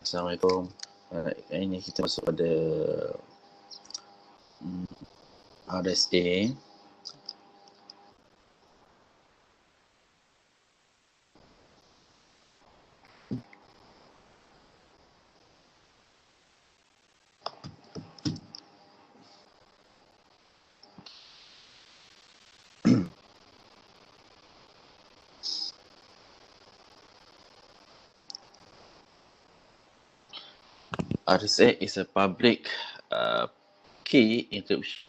Assalamualaikum. Ini kita masuk pada RSA. RSA is a public key encryption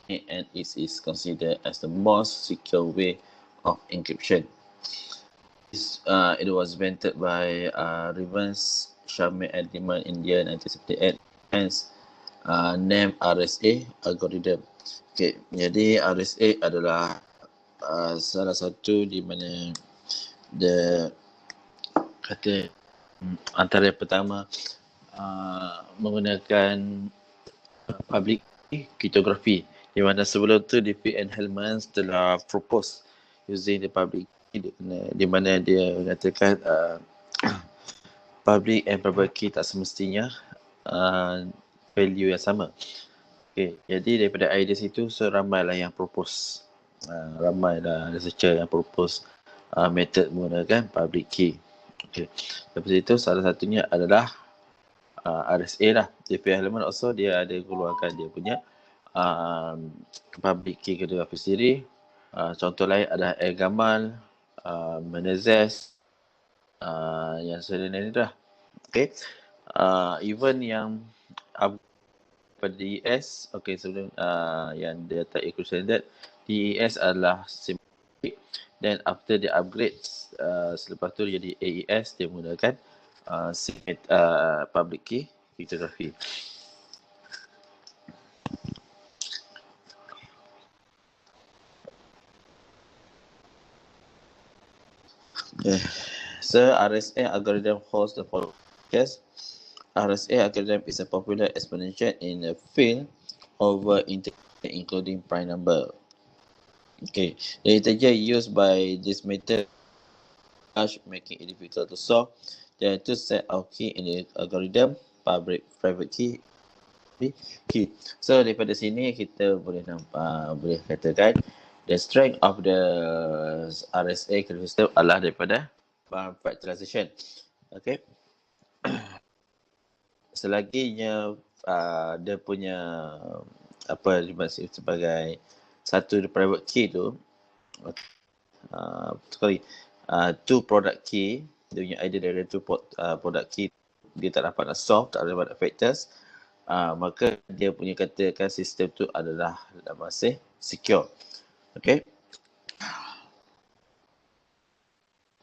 and it is considered as the most secure way of encryption. It was invented by Rivers Shamir Agreement in the year 1978, hence named RSA algorithm. Okay, jadi RSA adalah salah satu di mana antara yang pertama menggunakan public cryptography, di mana sebelum tu DP and Hellman telah propose using the public key, di mana dia mengatakan public and private key tak semestinya value yang sama. Okay, jadi daripada idea situ, so ramailah yang propose, ramailah researcher yang propose method menggunakan public key. Okay. Lepas itu salah satunya adalah RSA lah. DP Element also dia ada keluarkan dia punya public key kedua sendiri. Contoh lain adalah Gamal, Menezes, yang selain itu lah. Okay. Even yang pada DES, okay, sebelum yang dia tak ikut standard, DES adalah simple, dan after dia upgrade selepas tu jadi AES, dia menggunakan public key cryptography. Okay. So RSA algorithm holds the following case. RSA algorithm is a popular exponential in the field over integer, including prime number. Okay, the integer used by this method making it difficult to solve. There are two set of key in the algorithm, public, private key. So daripada sini kita boleh nampak, boleh katakan the strength of the RSA system adalah daripada factorization. Okay. Selaginya dia punya apa dimaksud sebagai satu private key tu, two product key, dia punya idea dari two product key dia tak dapat nak solve, tak dapat factors, maka dia punya katakan sistem tu adalah masih secure. Okay.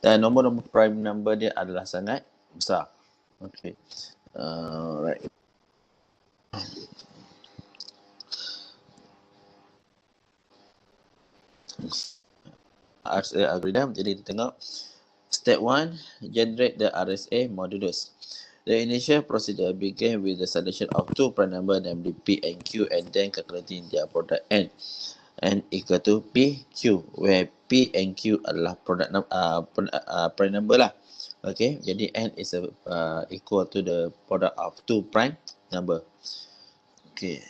Dan nombor-nombor prime number dia adalah sangat besar. Okay. Right. RSA algorithm. Jadi kita tengok step 1, generate the RSA modulus. The initial procedure began with the selection of two prime number, namely P and Q, and then calculating their product N equal to P, Q, where P and Q adalah product prime number lah. Okay, jadi N is equal to the product of two prime number. Okay,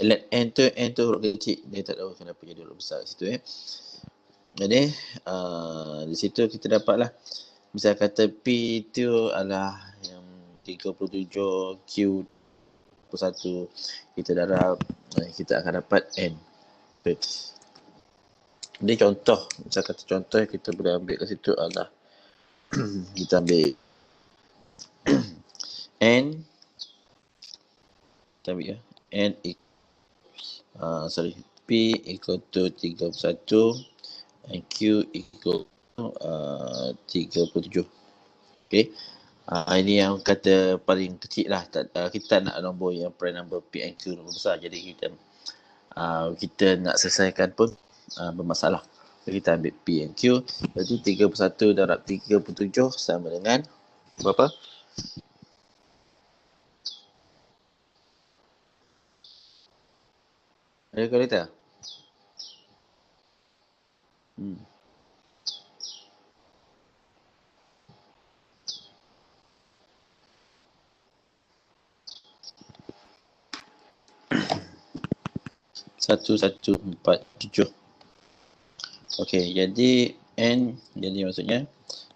let N tu huruf kecil, dia tak tahu kenapa jadi huruf besar kat situ. Jadi di situ kita dapatlah, misal kata P tu adalah yang 37, Q 1, kita darab, kita akan dapat N. Okay. Ini contoh, misal kata contoh yang kita boleh ambil kat situ adalah kita ambil N, kita ambil N P equal to 31 and Q equal to 37. Okay. Ini yang kata paling kecil lah. Kita nak nombor yang prime number P and Q nombor besar. Jadi kita nak selesaikan pun bermasalah. Jadi kita ambil P and Q. Jadi 31 darab 37 sama dengan berapa? Ada kalkulator? 1147. Okey, jadi N, jadi maksudnya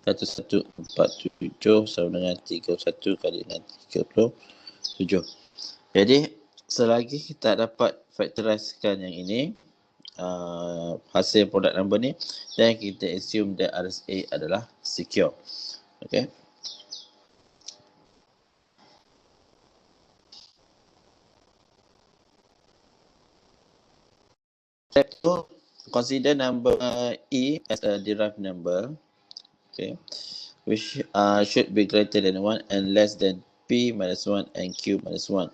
1147 sama dengan 31 kali dengan 37. Jadi selagi kita dapat factorizekan yang ini, hasil product number ni, dan kita assume that RSA adalah secure. Okay. Step 2, consider number E as a derived number, okay, which should be greater than 1 and less than P minus 1 and Q minus 1.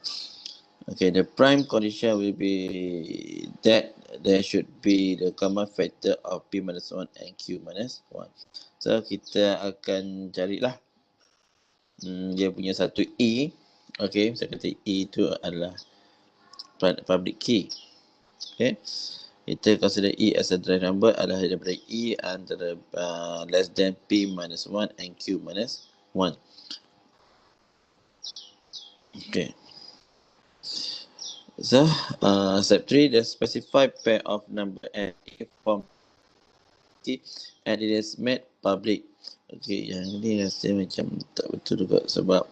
Okay, the prime condition will be that there should be the common factor of P minus 1 and Q minus 1. So, kita akan carilah dia punya satu E. Okay, saya kata E itu adalah public key. Okay, kita consider E as a direct number adalah daripada E antara less than P minus 1 and Q minus 1. Okay. So, step 3, the specified pair of number N from key and it is made public. Okay, yang ni rasa macam tak betul juga sebab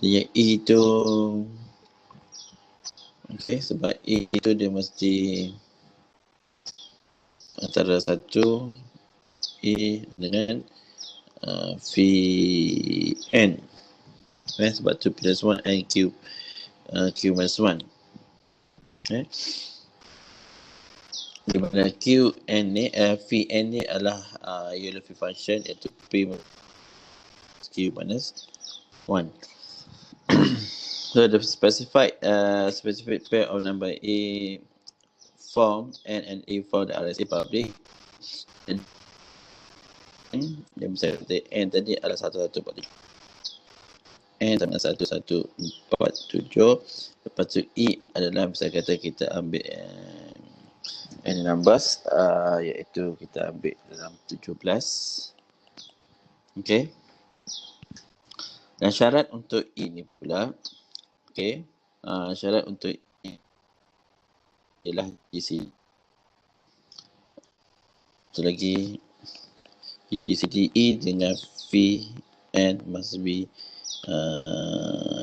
dia E tu, okay, sebab E itu dia mesti antara satu E dengan VN. Sebab tu P plus 1 and Q minus 1. Okay. Di mana QN ni, VN ni adalah Euler-Liouville function iaitu P Q minus 1. So the specific pair of number A form N and A for the RSA public. Dia bisa kata N tadi adalah 1147. N sama 1147. Lepas tu E adalah bisa kata kita ambil N numbers, iaitu kita ambil dalam 17. Okay. Dan syarat untuk E ni pula, okay, syarat untuk E ialah GCD. Satu lagi, GCD E dengan VN must be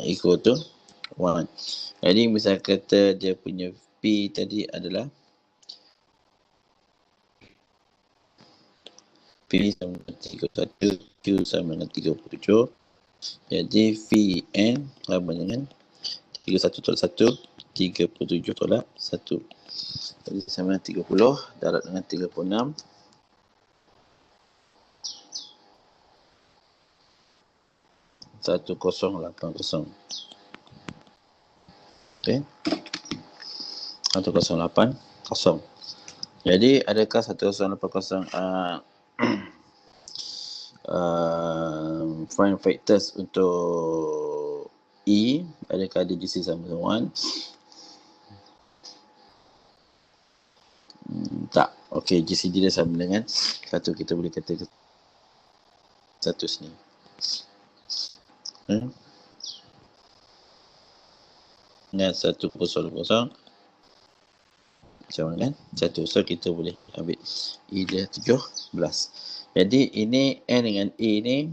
equal to 1. Jadi misal kata dia punya P tadi adalah P sama dengan 31, Q sama dengan 37. Jadi VN sama dengan 31 tolak 1, 37 tolak 1. Jadi sama dengan 30 darab dengan 36. Satu 1080. Okay. 1080. Jadi adakah 1080 prime factors untuk E? Adakah dia GC sama dengan 1? Tak. Okey, GCD dia sama dengan 1. Kita boleh kata 1 sini. Dengan 1 kosong sama dengan 1. So kita boleh ambil E dia 17. Jadi ini N dengan E ni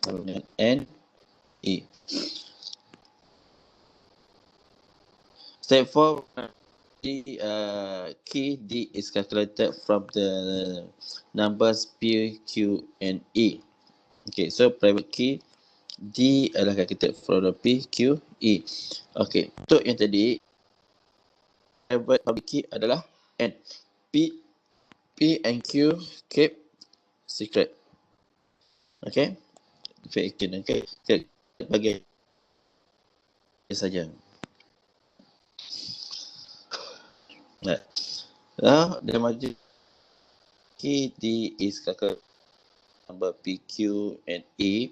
sama dengan N E. Step 4, key D is calculated from the numbers P, Q and E. Okay, so private key D adalah calculated from the P, Q, E. Okay, untuk yang tadi private public key adalah N. P and Q keep secret. Okay, okay, bagi saja. The major key D is calculated number P, Q and E.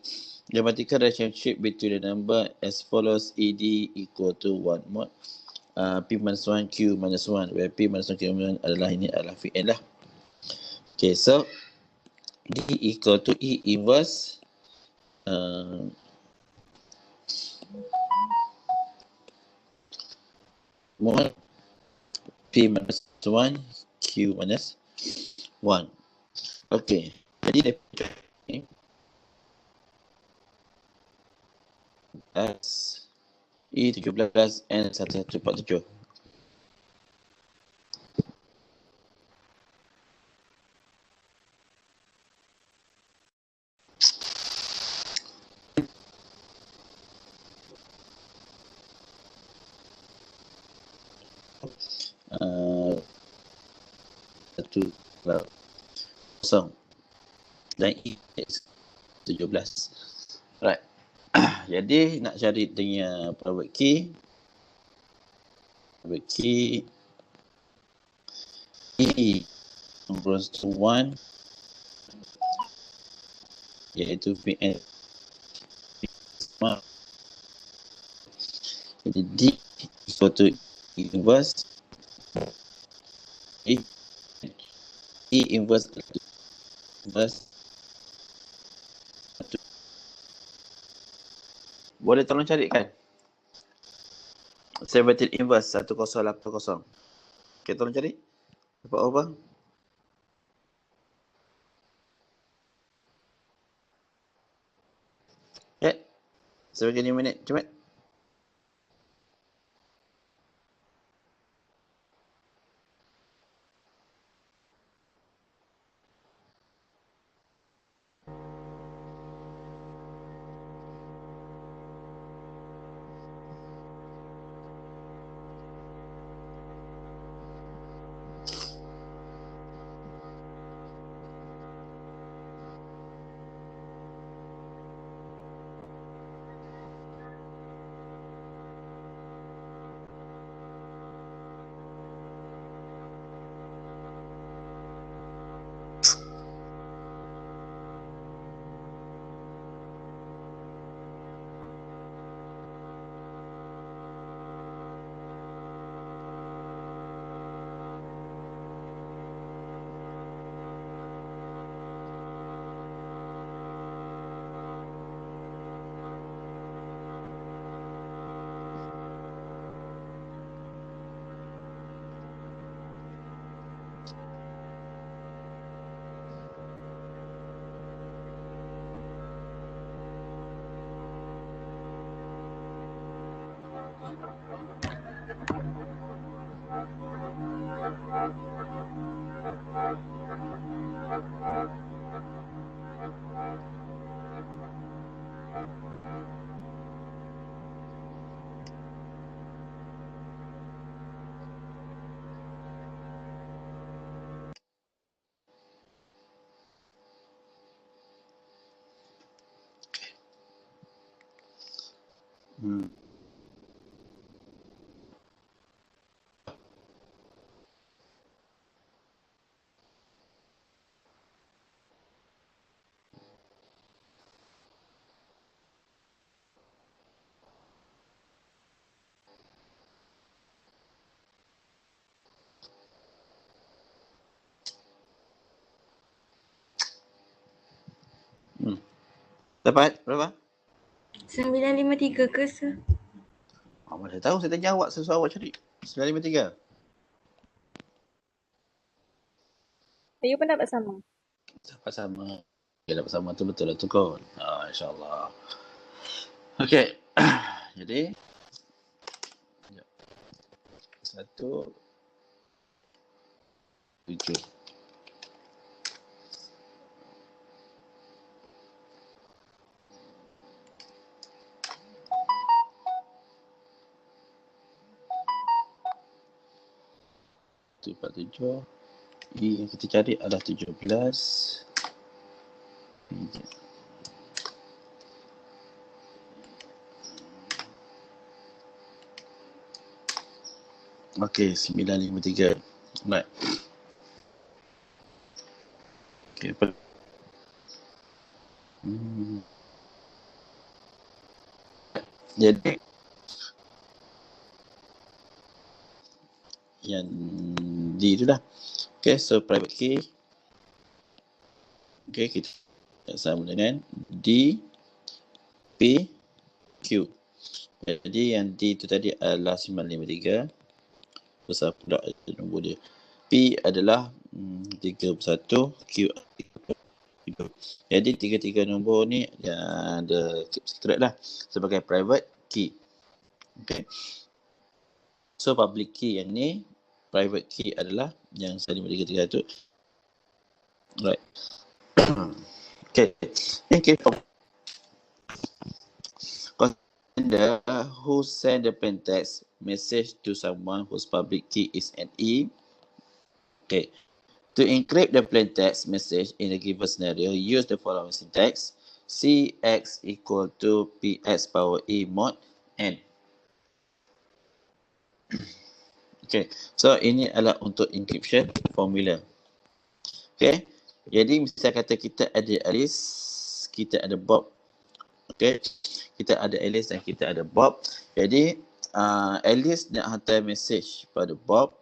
The mathematical relationship between the number as follows: ED equal to 1 mod P minus 1 Q minus 1, where P minus 1 Q minus 1 adalah ini adalah VN lah. Okay, so D equal to E inverse mol P minus 1, Q minus 1. Okey. Jadi daripada ni E17 N1147. Satu kosong dan E17. Right. Jadi nak cari dengan private key E equals to 1 iaitu VN. Jadi D equal to inverse E inverse boleh tolong carikan 17 inverse 1080. Okay, tolong cari. Dapat apa? Ya. Sebagai 5 minit. Cepat. Dapat berapa? 953 ke sir? Mana saya tahu, saya tanya awak sesuai awak cari. 953. You pun dapat sama? Dapat sama. Okay, dapat sama tu betul lah tu kot. InsyaAllah. Okey. Jadi satu 7. Tu 47. E yang kita cari adalah 17. Okey, 953. Right. Okey, apa? Jadi yang D tu dah. Okay, so private key. Okay, kita sama dengan D, P, Q. Jadi yang D tu tadi adalah 953. besar pula nombor dia. P adalah 31, Q 3. Jadi tiga-tiga nombor ni yang ada keep secret lah sebagai private key. Okay. So public key yang ni, private key adalah yang saya tiga-tiga tu. Right. Okay. Okay. Consider who send the plain text message to someone whose public key is NE. Okay. To encrypt the plain text message in a given scenario, use the following syntax. Cx equal to Px power E mod N. Okay, so ini adalah untuk encryption formula. Okay, jadi misal kata kita ada Alice, kita ada Bob. Okay, kita ada Alice dan kita ada Bob. Jadi Alice nak hantar message pada Bob,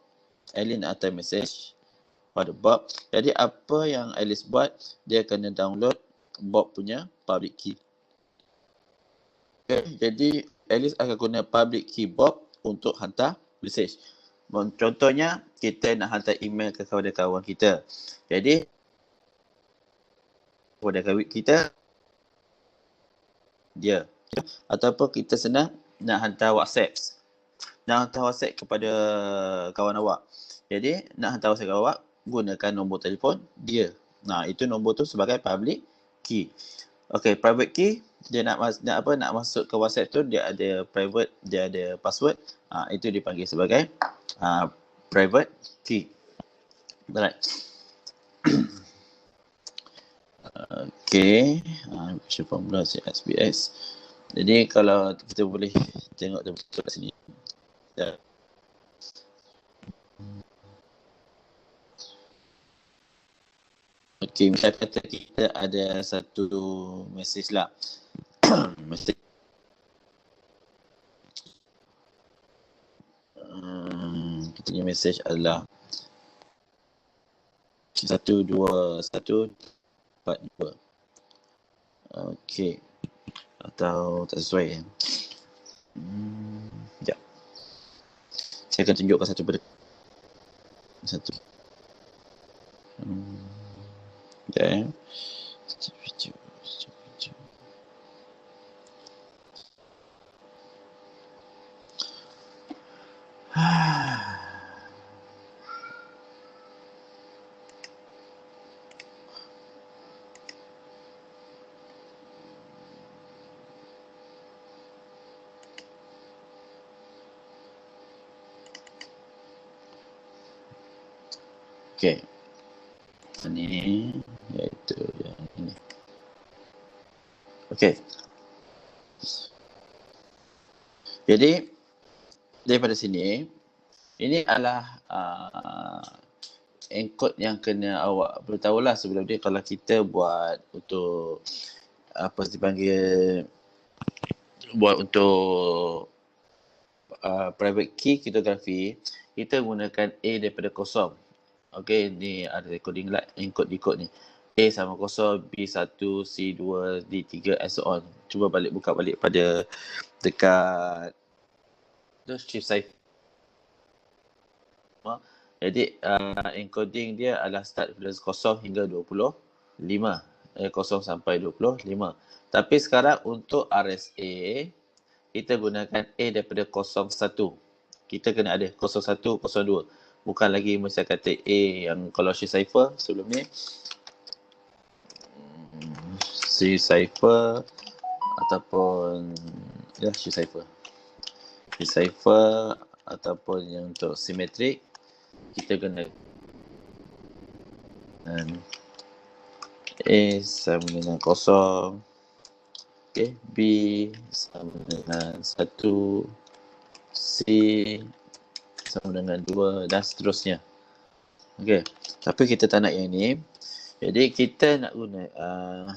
Alice nak hantar message pada Bob. Jadi apa yang Alice buat, dia kena download Bob punya public key. Okay, jadi Alice akan guna public key Bob untuk hantar message. Contohnya, kita nak hantar email ke kawan-kawan kita. Jadi, kepada kawan kita, dia. Ataupun kita senang nak hantar WhatsApp. Nak hantar WhatsApp kepada kawan awak. Jadi, nak hantar WhatsApp kepada awak, gunakan nombor telefon dia. Nah, itu nombor tu sebagai public key. Okay, private key, dia nak masuk ke WhatsApp tu, dia ada private, dia ada password. Itu dipanggil sebagai private key. Alright. Okay, formula SBS. Jadi kalau kita boleh tengok betul kat sini. Okay, misal kata kita ada satu message lah. Message. Kita punya message adalah 12142. Okay. Atau tak sesuai ya. Sekejap. Saya akan tunjukkan satu pada satu. Okay. Video. Okay. Ini iaitu yang ini. Okay. Jadi daripada sini, ini adalah encode yang kena awak beritahulah sebelum dia. Kalau kita buat untuk apa dipanggil, buat untuk private key kriptografi, kita gunakan A daripada kosong. Okay, ni ada recording lah, encode-decode ni. A sama kosong, B1, C2, D3 and so on. Cuba buka balik pada dekat shift cipher. Jadi encoding dia adalah start dari 0 hingga 25. 0 sampai 25. Tapi sekarang untuk RSA, kita gunakan A daripada 01. Kita kena ada 01, 02. Bukan lagi mesti kata A yang kalau shift cipher sebelum ni. Shift cipher ataupun ya shift cipher. Shift cipher ataupun yang untuk simetrik, kita kena A sama dengan 0. Okay, B sama dengan 1, C sama dengan 2 dan seterusnya. Okay, tapi kita tak nak yang ni. Jadi kita nak gunakan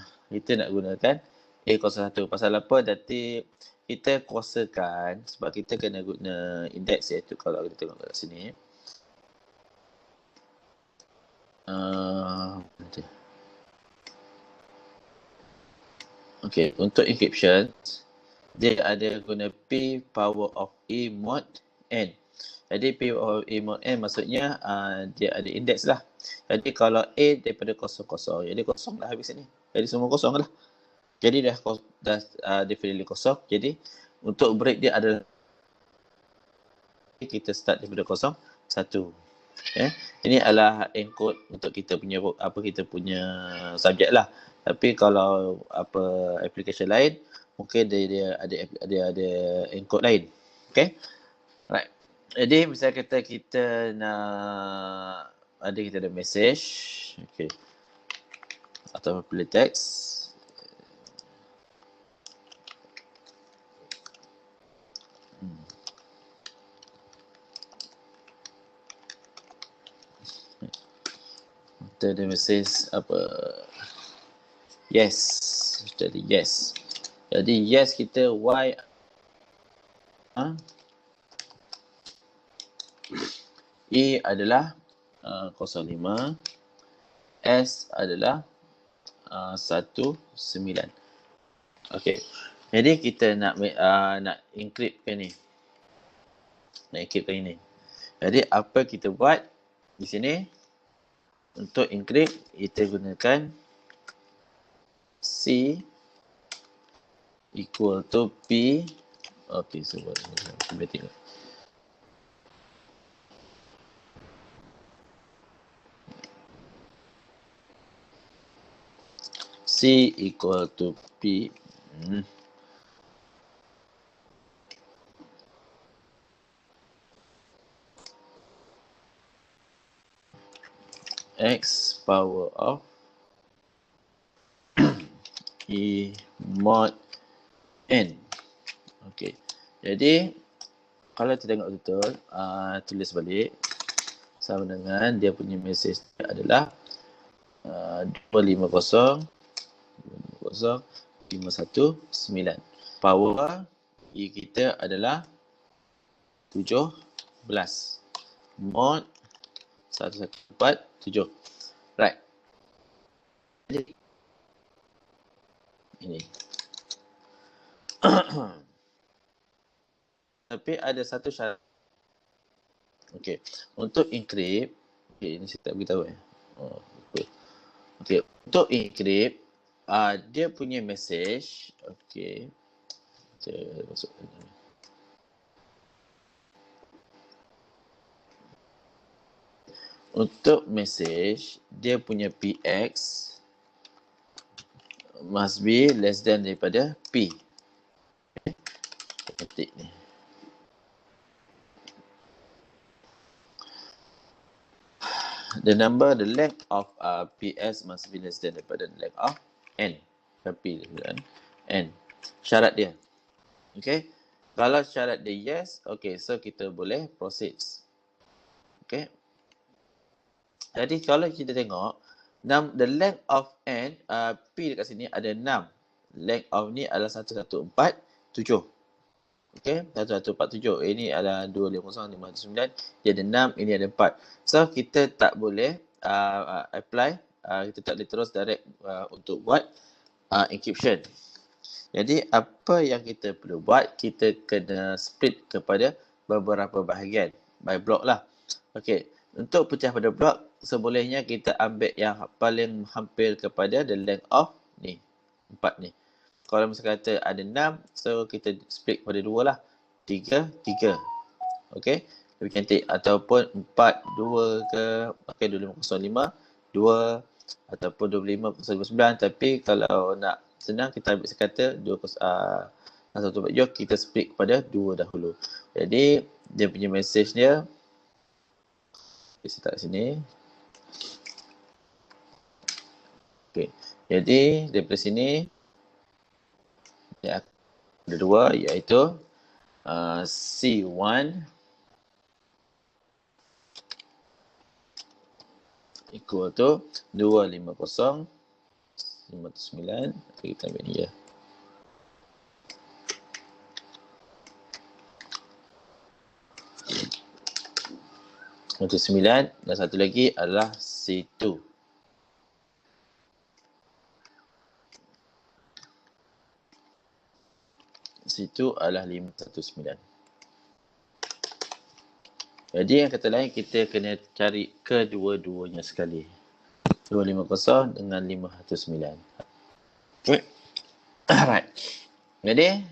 A01. Pasal apa? Nanti kita kuasakan, sebab kita kena guna indeks, iaitu kalau kita tengok kat sini. Okay, untuk encryption, dia ada guna P power of E mod N. Jadi P of A mod N maksudnya dia ada indeks lah. Jadi kalau A daripada kosong, jadi kosong lah habis ni. Jadi semua kosong lah. Jadi dah definitely kosong. Jadi untuk break dia adalah kita start daripada kosong, 1. Ini adalah encode untuk kita punya subjek lah. Tapi kalau application lain, mungkin dia ada encode lain. Okay. Right. Jadi misalnya kita nak kita ada message, okay, atau pilih teks. Kita ada message yes. Jadi yes. Jadi yes kita Y E adalah 05, S adalah 19. Okey. Jadi kita nak encryptkan ni. Jadi apa kita buat di sini? Untuk encrypt kita gunakan C equal to P. Okey, cuba tengok. C equal to P. X power of E mod N. Okey. Jadi kalau kita tengok betul, tulis balik sama dengan dia punya message adalah 250 519. Power E kita adalah 17. Mod 1147. Right. Jadi ini. Tapi ada satu syarat. Okey. Untuk encrypt, ini saya tak beritahu Okey. Untuk encrypt, dia punya message, okey. Saya masukkan ni. Untuk message, dia punya PX must be less than daripada P. Ketik ni. The length of PS must be less than daripada the length of N. P dan N. Syarat dia. Okay. Kalau syarat dia yes, okay, so kita boleh proceed. Okay. Jadi kalau kita tengok, the length of N, P dekat sini ada 6. Length of ni adalah 1147. Okay, 1147. Ini adalah 250, 509. Dia ada 6, ini ada 4. So, kita tak boleh apply, kita tak boleh terus direct untuk buat encryption. Jadi, apa yang kita perlu buat, kita kena split kepada beberapa bahagian. By block lah. Okay, untuk pecah pada blok, sebolehnya kita ambil yang paling hampir kepada the length of ni, 4 ni. Kalau misalnya kata ada 6, so kita split kepada 2 lah. 3, 3. Okay, lebih cantik. Ataupun 4, 2 ke, okay, 2505, 2 ataupun 25059. Tapi kalau nak senang, kita ambil sekata 2, jom kita split kepada 2 dahulu. Jadi, dia punya message dia, saya tak sini. Okay. Jadi, daripada sini, ya, ada 2, iaitu C1 equal to 250 509. Okay, kita ambil ni je. Untuk 9 dan satu lagi adalah C2. C2 adalah 519. Jadi yang kata lain, kita kena cari kedua-duanya sekali. 250 dengan 509. Okay. Alright. Jadi,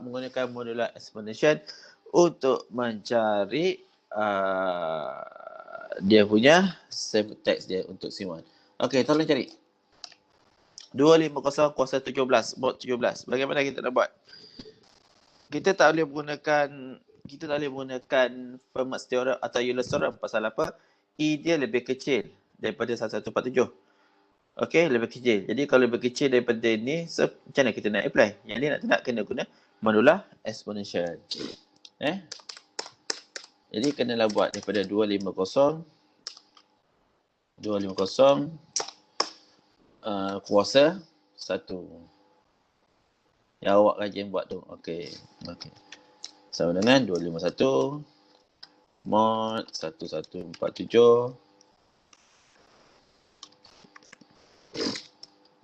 menggunakan modular exponential untuk mencari dia punya text dia untuk C1. Okey, tolong cari. 250 kuasa 17, mod 17. Bagaimana kita nak buat? Kita tak boleh menggunakan Fermat's theorem atau Euler's theorem. Pasal apa? E dia lebih kecil daripada 1147. Okey, lebih kecil. Jadi kalau lebih kecil daripada ni, so macam mana kita nak apply? Yang ni nak kena guna modular exponential. Jadi kenalah buat daripada 250 kuasa 1. Yang awak rajin buat tu. Okey. Sama dengan 251 mod 1147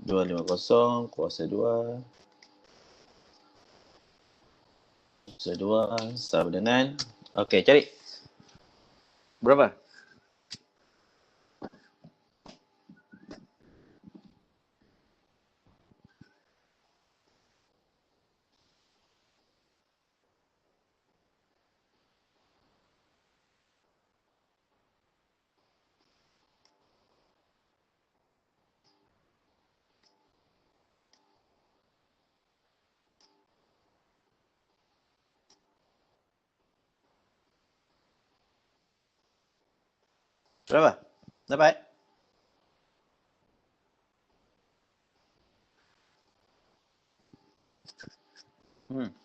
250 kuasa 2 sama dengan, okey, cari. Berapa? Berapa? Dapat? Hmm.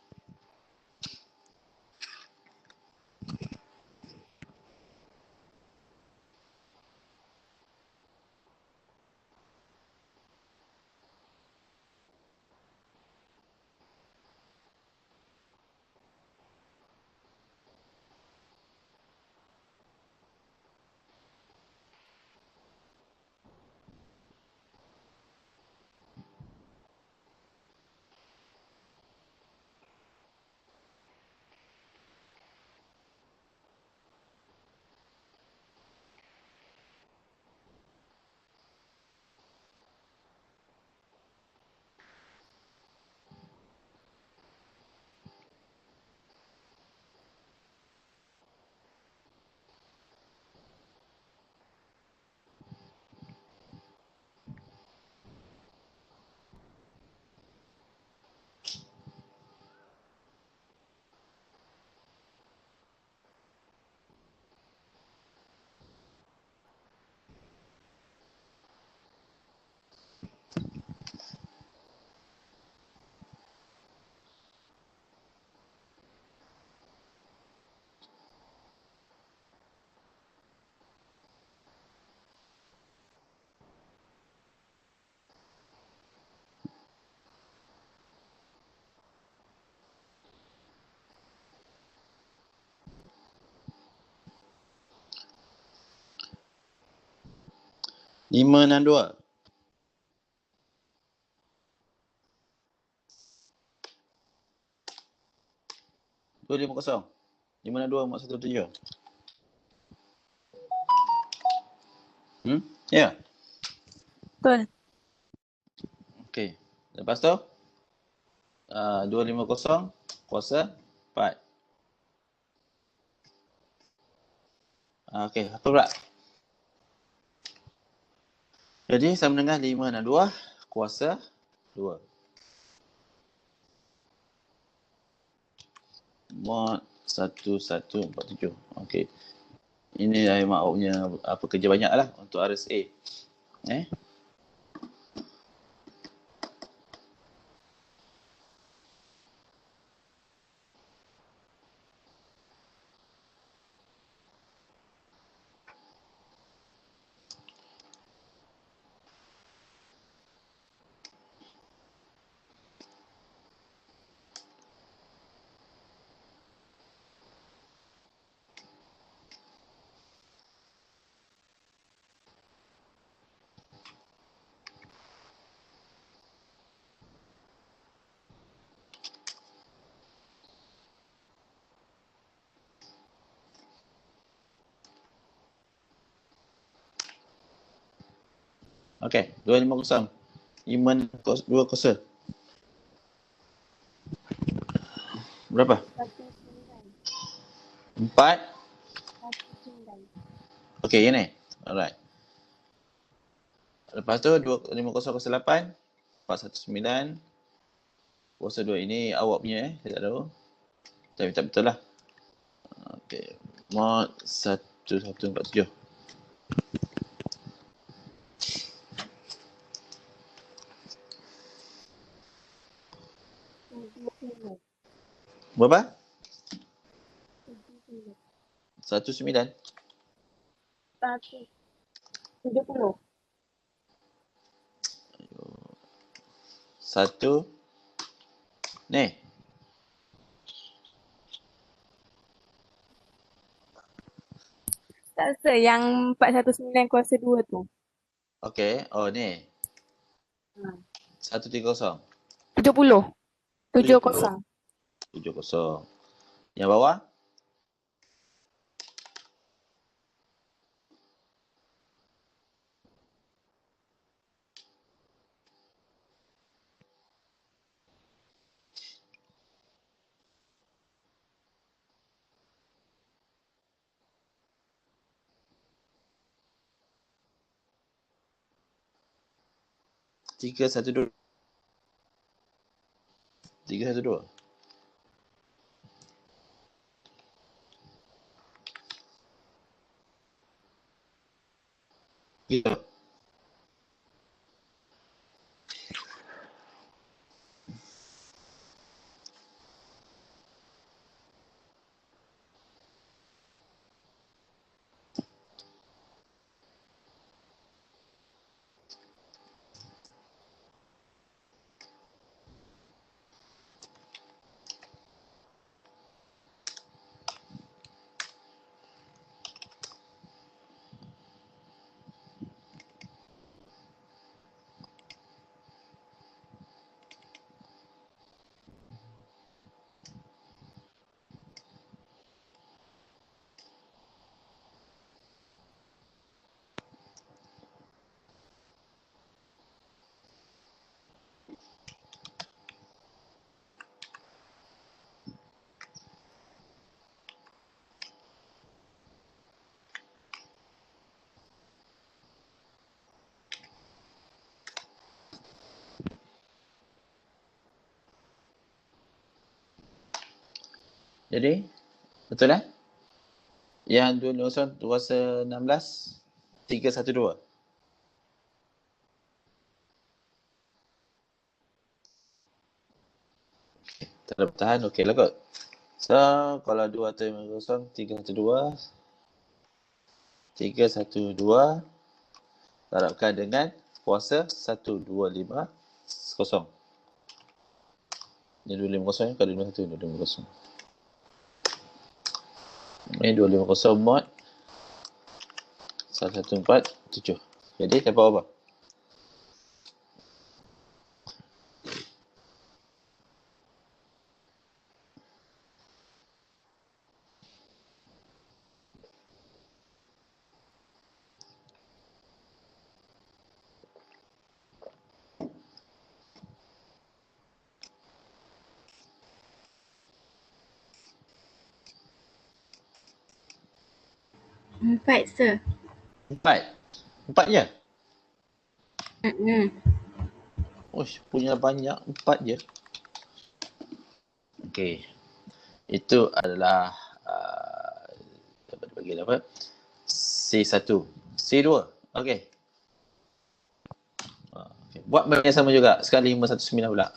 Lima enam dua. 250. 562 mod 17. Ya. Betul. Okey. Lepas tu 250 kuasa 4. Okey, apa pula? Jadi sama dengan 562 kuasa 2. Mod 1147. Okey. Ini mak punya apa kerja banyak lah untuk RSA. Okey, 250. Iman 2 berapa? 4. 19. Okey, ini. Alright. Lepas tu 5008 419 kuasa 2. Ini awak punya saya tak tahu. Tapi tak betul lah. Okey. Mod 1147. Berapa? 19. 70. 1. Ni. Tak rasa yang 419 kuasa 2 tu. Okey. Oh ni. 130. 70. 70. 70. 70. Yang bawah? 312. 312. Gitu. Jadi, betul eh? Yang 250 kuasa 16. 312. Tak ada bertahan, okey lah kot. So, kalau 250, 312. 312. Darabkan dengan kuasa 1250. Ini 250 kali 21, 250. Ini 250 mod 1147. Jadi, dapat apa? Empat, sir. 4. 4 je? Mm-mm. Uish, punya banyak. 4 je. Okey. Itu adalah dapat bagi apa? C1. C2. Okey. Okay. Buat benda yang sama juga. Sekali 519 pula.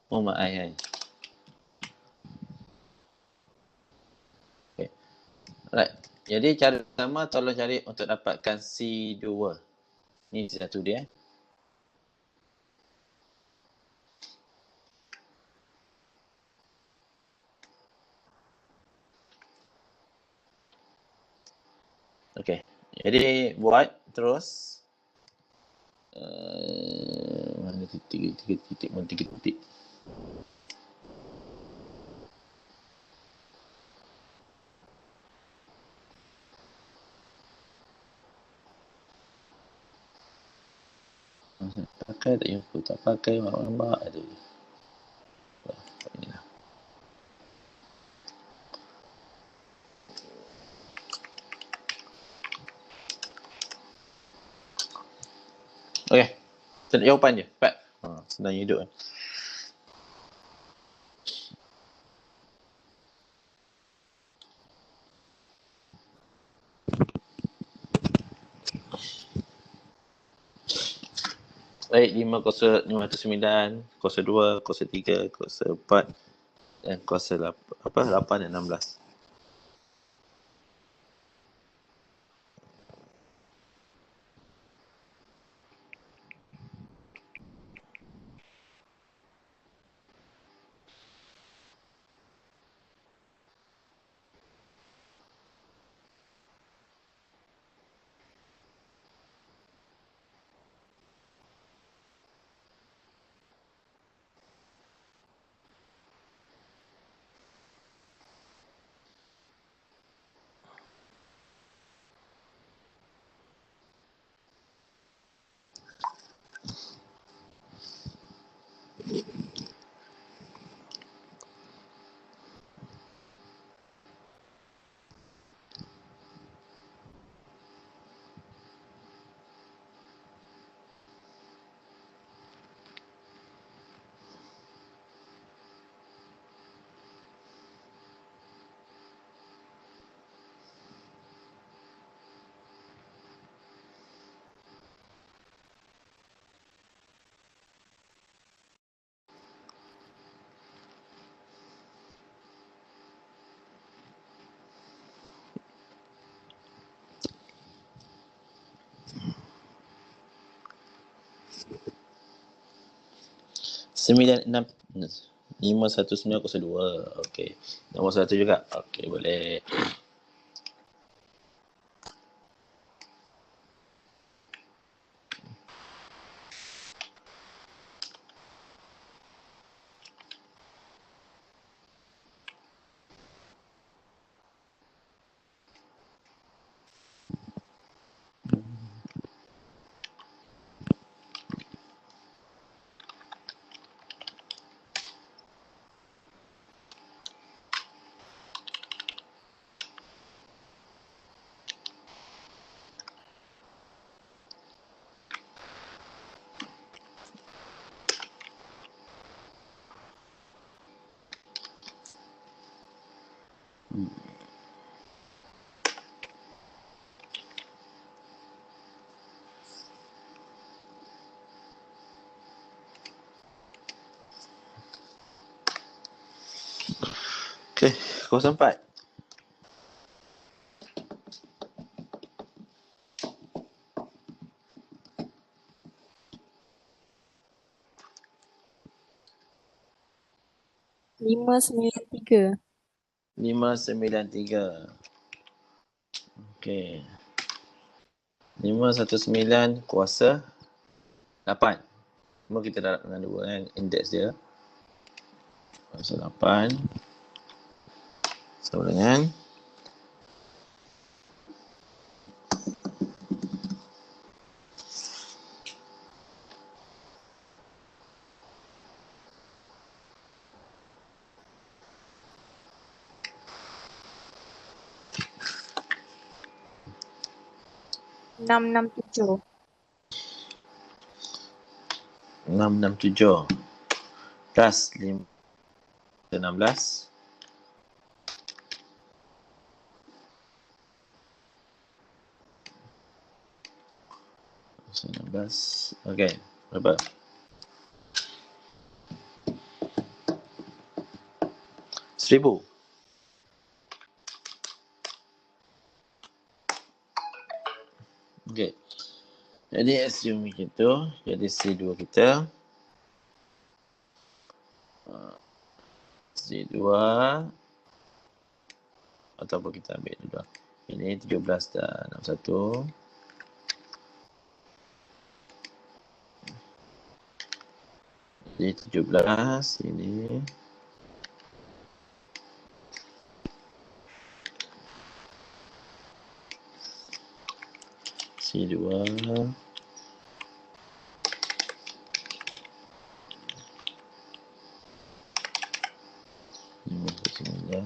Oh, mak ai. Okay. Alright. Jadi cara pertama tolong cari untuk dapatkan C2. Ni C1 dia. Okey. Jadi buat terus mana titik mana titik. Pakai tak jumpa, tak pakai mak-mak ada. Inilah. Okey. Kita nak jawapan je. Cepat. Senang hidup kan. Baik, 5 kuasa 509, kuasa 2, kuasa 3, kuasa 4 dan kuasa 8 dan 16. Sembilan enam 519 kuasa 2. Okey. Nombor 1 juga. Okey, boleh. Okey, kuasa 4. Lima sembilan tiga. 593. Okey. 519 kuasa 8. Semua kita darab dengan 2 kan, indeks dia. Kuasa 8 sama dengan 667. 667 plus 16. 16. Okey, berapa? 1000. Okey. Jadi assume itu, jadi C2 kita C2 ataupun kita ambil dulu. Ini 17 dan 61. Jadi 17 ini C2 ya.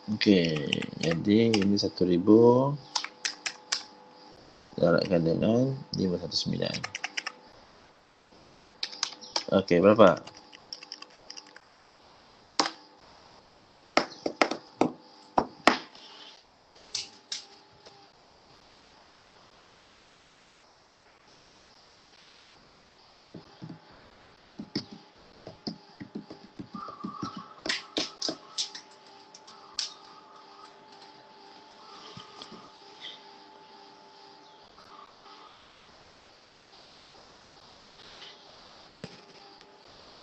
Okey, jadi ini 1,000 darabkan dengan 519. Okey, berapa?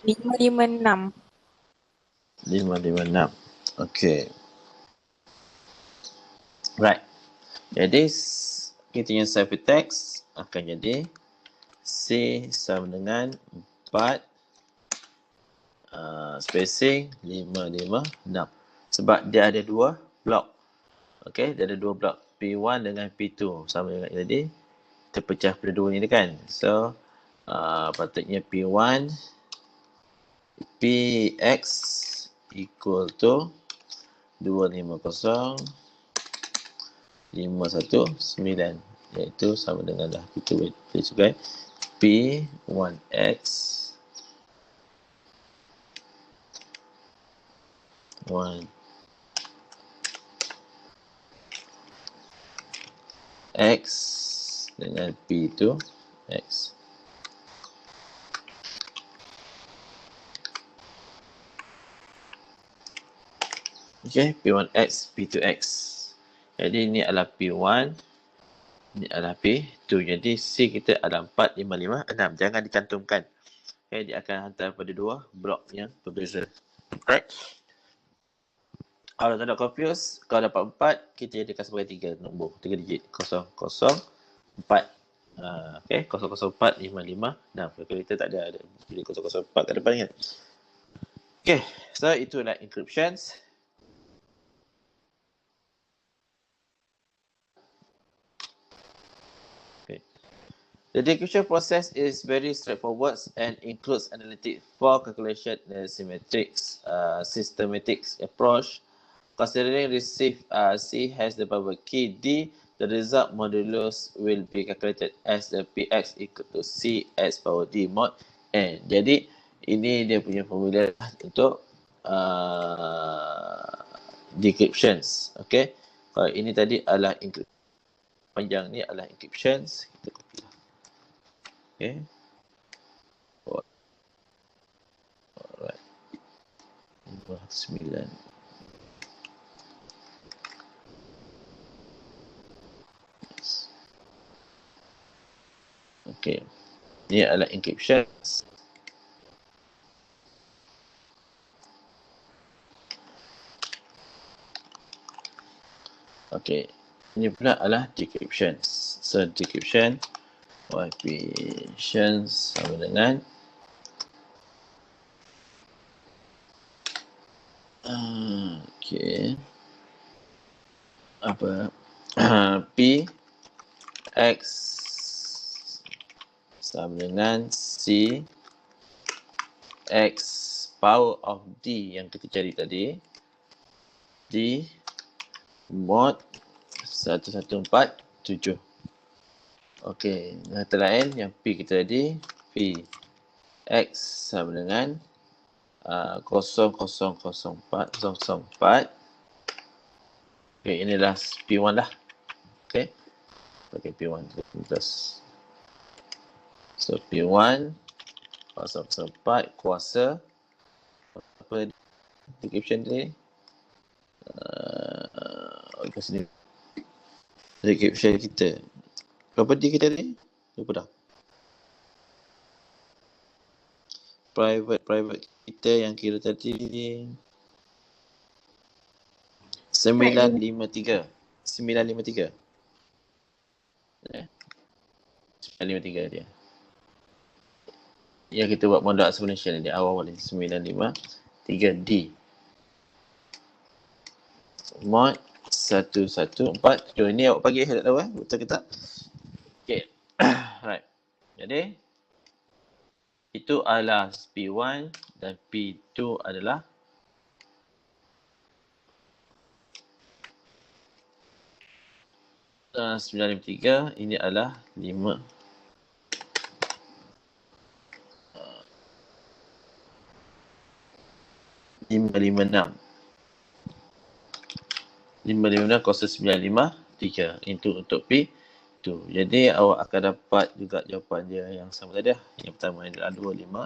Lima lima enam. 556. Okey. Right. Jadi kita punya ciphertext akan jadi C sama dengan 4 spacing 556. Sebab dia ada dua blok. Okey, dia ada dua blok P1 dengan P2 sama dengan, jadi terpecah pada dua ni kan. So patutnya P1 Px equal to 250 519, iaitu sama dengan dah kita boleh juga P1x 1 x dengan P2 x. Okay, P1x, P2x. Jadi ini adalah P1, ini adalah P2. Jadi C kita adalah 4, 5, 5, 6. Jangan dicantumkan. Okay, dia akan hantar pada dua blok yang berbeza. Right? Kalau tak nak confuse, kalau dapat 4, kita jadikan sebagai 3 nombor. 3 digit. 0, 0, 4. Okay, 0, 0, 4, 5, 5, 6. Kalkulator tak ada. Jadi 0, 0, 4 kat depan kan. Okay, so itulah encryptions. The decryption process is very straightforward and includes analytic for calculation and systematic approach. Considering receive C has the public key D, the result modulus will be calculated as the Px equal to C x power D mod N. Jadi ini dia punya formula untuk decryptions. Okay. Kalau ini tadi adalah encryption. Panjang ni adalah encryptions. Kita copy lah. Okay. Alright. 9. Okay. Ini adalah encryption. Okay. Ini pula adalah decryption. So decryption coefficients sama dengan okay, apa P X sama dengan C X power of D yang kita cari tadi, D mod 1147. Okey, kata lain yang P kita tadi, P X sama dengan 0,004. Okey, inilah P1 lah. Okey. Okey, P1 plus. So P1 0,04 kuasa apa decryption tadi? Okey, sini decryption kita. Berapa D kita tadi? Lupa dah. Private kita yang kira tadi 953. 953. 953 dia. Yang kita buat modal exponential di awal-awal ni 953D. Mod 1147. Ini awak bagi saya tak tahu betul ke tak? Okay. Right. Jadi itu adalah P1 dan P2 adalah 953. Ini adalah 5 556. 556 kosong 953. Itu untuk P2. Jadi awak akan dapat juga jawapan dia yang sama tadi. Yang pertama adalah 25.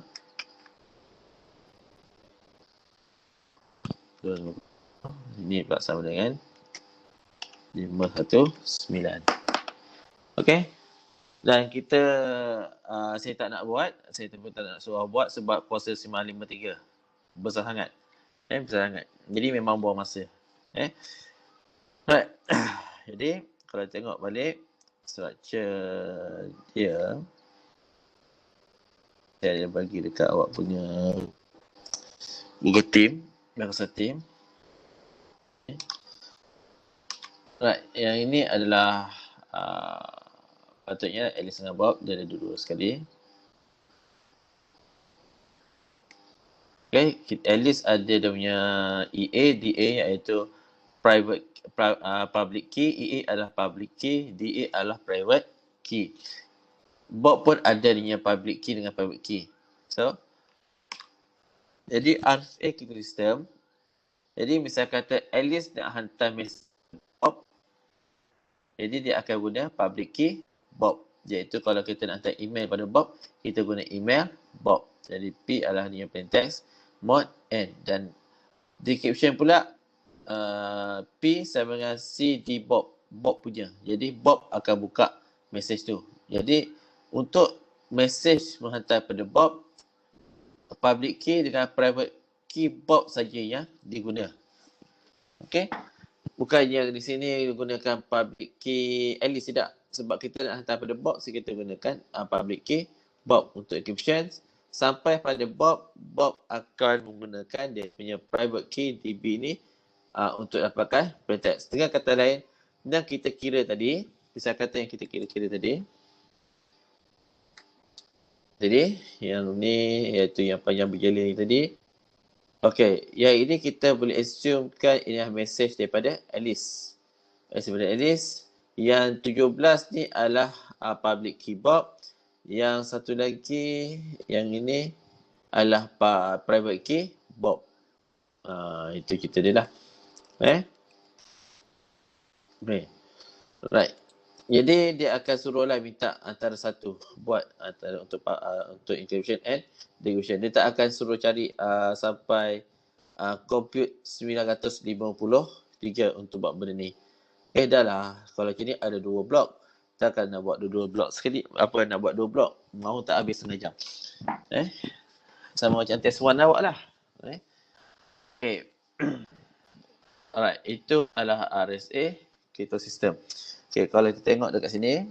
25. Ini pula sama dengan 519. Okey. Dan kita saya tak nak buat, saya pun tak nak suruh buat sebab proses 553 besar sangat. Besar sangat. Jadi memang buang masa. Right. Jadi kalau tengok balik structure dia, saya bagi dekat awak punya Google Team, Microsoft Team. Right, yang ini adalah patutnya Alice dengan Bob dia ada dua sekali. Okay, Alice ada dia punya EA, DA iaitu public key, EA adalah public key, DA adalah private key. Bob pun ada dia public key dengan private key. So, jadi RSA kita sistem. Jadi misal kata Alice nak hantar mesej Bob, jadi dia akan guna public key Bob. Iaitu kalau kita nak hantar email pada Bob, kita guna email Bob. Jadi P adalah dia plain text, mod N. Dan decryption pula P sama dengan C di Bob. Bob punya. Jadi Bob akan buka mesej tu. Jadi untuk mesej menghantar pada Bob, public key dengan private key Bob saja yang diguna. Okey. Bukannya di sini gunakan public key Alice, tidak. Sebab kita nak hantar pada Bob, kita gunakan public key Bob untuk encryption. Sampai pada Bob, Bob akan menggunakan dia punya private key DB ni untuk dapatkan plain text. Dengan kata lain, yang kita kira tadi, misal kata yang kita kira tadi. Jadi, yang ni iaitu yang panjang berjala ni tadi. Okey, yang ini kita boleh assumekan ini adalah message daripada Alice. Daripada Alice. Yang 17 ni adalah public key Bob. Yang satu lagi, yang ini adalah private key Bob. Itu kita dia lah. Okay. Right. Jadi dia akan suruhlah minta antara satu buat antara untuk encryption and decryption. Dia tak akan suruh cari sampai compute 953 untuk buat benda ni. Dah lah, kalau macam ni ada 2 blok. Kita akan nak buat 2 blok sekali. Apa nak buat 2 blok? Mau tak habis setengah jam. Sama macam test 1 awak lah. Okay. Alright, itu adalah RSA crypto system. Okay, kalau kita tengok dekat sini,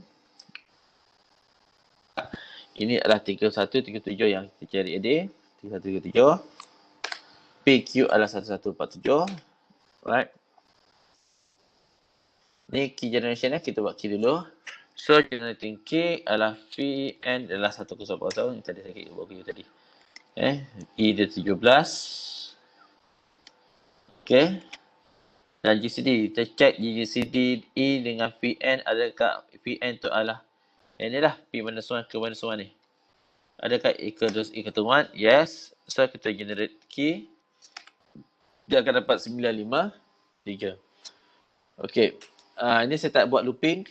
ini adalah 3137 yang kita cari tadi. 3137. PQ adalah 1147. Right. Ni key generation kita buat key dulu. So, generating key adalah VN adalah 1040. Yang tadi saya buat key tadi. E dia 17. Okay. Dan GCD, kita check GCD E dengan VN, adakah VN tu adalah ini lah P-1 ke -1 ni. Adakah equal to 1? Yes. So kita generate key. Dia akan dapat 953. Okay. Ini saya tak buat looping.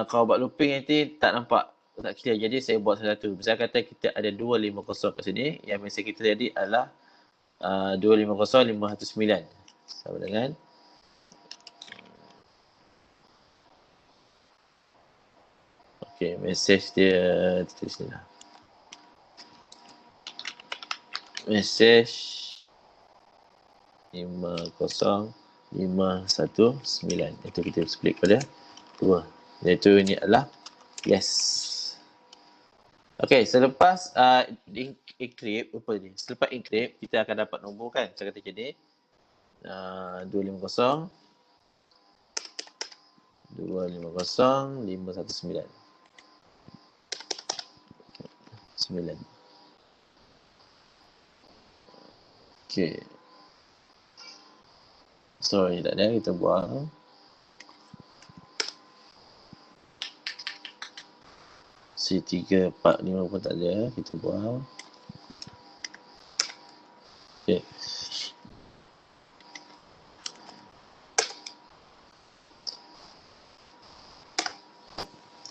Kalau buat looping nanti tak nampak, tak clear. Jadi saya buat satu. Misalnya kata kita ada 250 kat sini. Yang mesej kita tadi adalah 250 509 sama dengan okey, mesej dia tulis ni lah. Mesej 50519 itu kita split pada 2. Iaitu ini adalah yes. Okey, selepas encrypt apa ni? Selepas encrypt kita akan dapat nombor kan. Saya kata jadi 250 250 519. 9. Okay. Sorry, tak ada. Kita buang. C3, 4, 5 pun tak ada. Kita buang. Okay.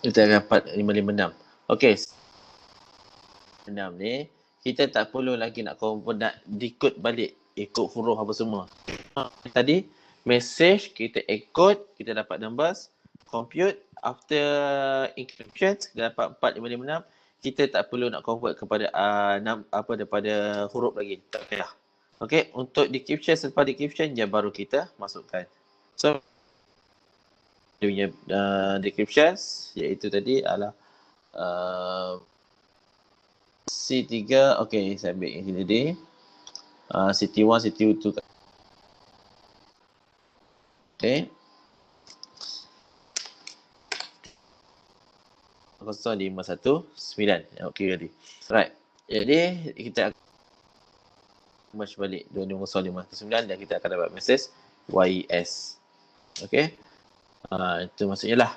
Kita dapat 556. Okay. 6 ni, kita tak perlu lagi nak decode balik ikut huruf apa semua. Tadi, message kita encode, kita dapat numbers, compute, after encryption, kita dapat 4556, kita tak perlu nak convert kepada daripada huruf lagi. Tak payah. Okay, untuk decryption, selepas decryption, je baru kita masukkan. So, dia punya decryption, iaitu tadi adalah C3, okay, saya ambil yang sini tadi. CT1, CT2. Okay. 0519. Okay tadi. Right. Jadi kita merge balik 250 dan kita akan dapat message YES. Okay. Itu maksudnya lah.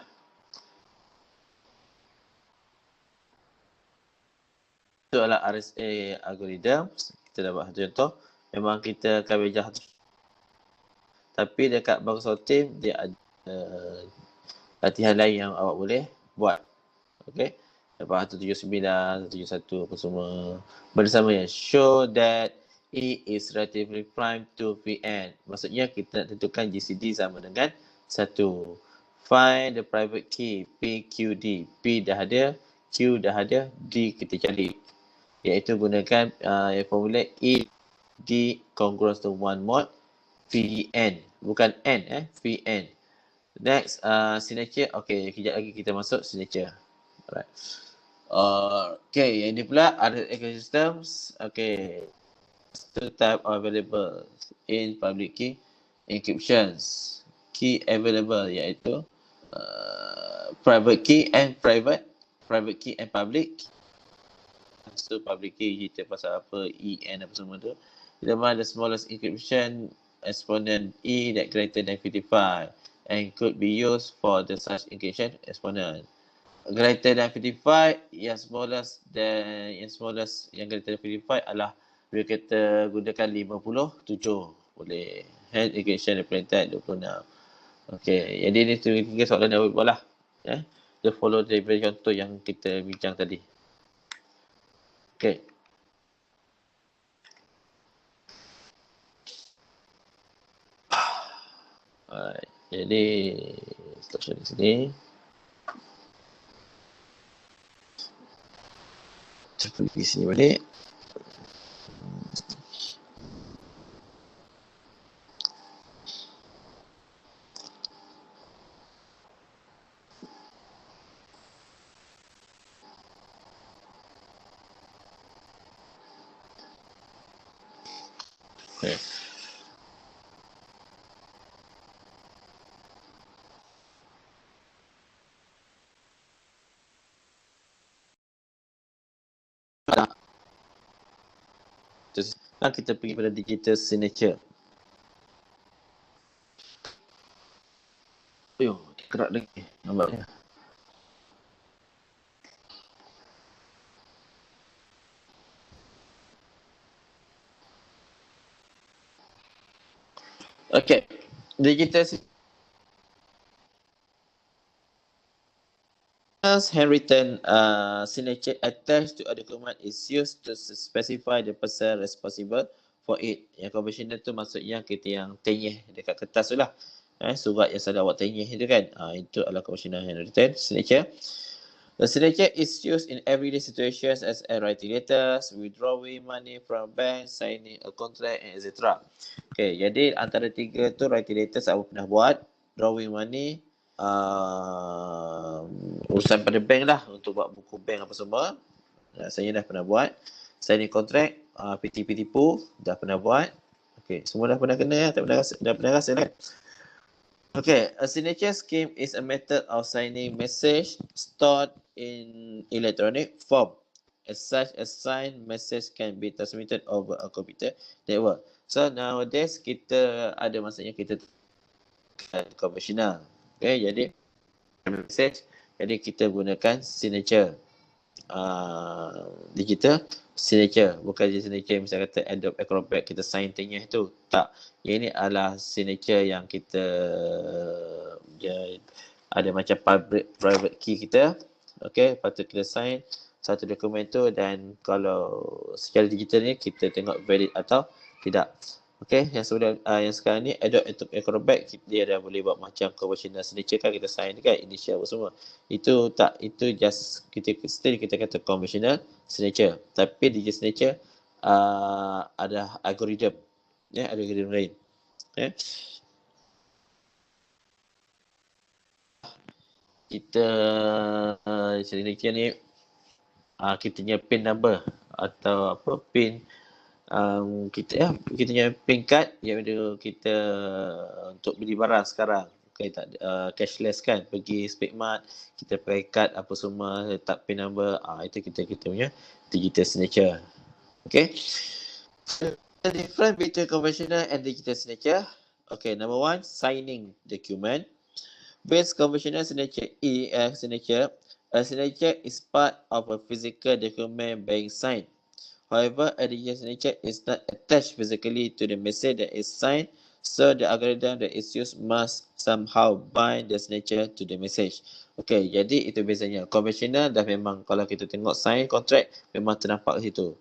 Itu adalah RSA algorithm. Kita dapat satu contoh. Memang kita akan belajar tapi dekat Microsoft Teams dia ada latihan lain yang awak boleh buat. Okay. Dapat 179, 171 apa semua. Bersama yang show that E is relatively prime to Vn. Maksudnya kita nak tentukan GCD sama dengan 1. Find the private key PQD. P dah ada, Q dah ada, D kita cari. Iaitu gunakan formula E D congruous to 1 mod Vn. Bukan N, Vn. Next, signature. Okay, kejap lagi kita masuk signature. Alright. Okay, yang ni pula ada ecosystems. Okay. Two type available in public key encryptions. Key available iaitu private key and private key and public. So public key kita pasal apa, EN apa semua tu. Kita mahu the smallest encryption exponent E that greater than 55 and could be used for the such encryption exponent. Greater than 55, yang smallest yang greater than 55 adalah bila kita gunakan 57 boleh. Hence encryption represented 26. Okay, jadi ni tiga soalan yang boleh buat lah. Dia follow daripada contoh yang kita bincang tadi. Okay. Alright, jadi stop di sini. Kita pergi sini balik. Okay. Sekarang kita pergi pada digital signature. Ayuh, kerak lagi. Nampaknya. Okay. Digital handwritten signature attached to a document is used to specify the person responsible for it. Yang conventional tu maksudnya kita yang tenyih dekat kertas tu lah. Surat yang salah awak tenyih tu kan. Itu adalah conventional handwritten signature. The signature is used in everyday situations as a writing letters, withdrawing money from bank, signing a contract, etc. Okay, jadi antara tiga tu writing letters awak pernah buat, drawing money, urusan pada bank lah untuk buat buku bank apa semua. Saya dah pernah buat. Signing contract, PT-PT dah pernah buat. Okay, semua dah pernah kena, dah pernah rasa kan? Okay, a signature scheme is a method of signing message stored in electronic form. As such, a signed message can be transmitted over a computer network. So nowadays kita ada masanya kita konvensional. Okay, jadi message, jadi kita gunakan signature. Digital signature, bukan je signature misalnya kata Adobe Acrobat kita sign tengah tu, tak. Yang ini adalah signature yang kita dia ada macam private key kita. Okay, patut kita sign satu dokumen tu, dan kalau secara digital ni kita tengok valid atau tidak. Okay, yang sekarang ni Adobe Acrobat dia dah boleh buat macam conventional signature kan, kita sign kan initial apa semua. Itu tak, itu just kita kata conventional signature. Tapi digital signature ada algoritma, ada algoritma lain. Kita signature ni kita punya PIN number atau apa PIN kita punya PIN card yang ada kita untuk beli barang sekarang. Okay, tak cashless kan, pergi Speedmart kita pakai kad apa semua, letak PIN number, itu kita punya digital signature. Okay, the difference between conventional and digital signature. Okay, number one, signing document. With conventional signature a signature is part of a physical document being signed. However, a digital signature is not attached physically to the message that is signed, so the algorithm that is used must somehow bind the signature to the message. Okay, jadi itu bezanya. Konvensional dah memang kalau kita tengok sign contract, memang ternampak di situ.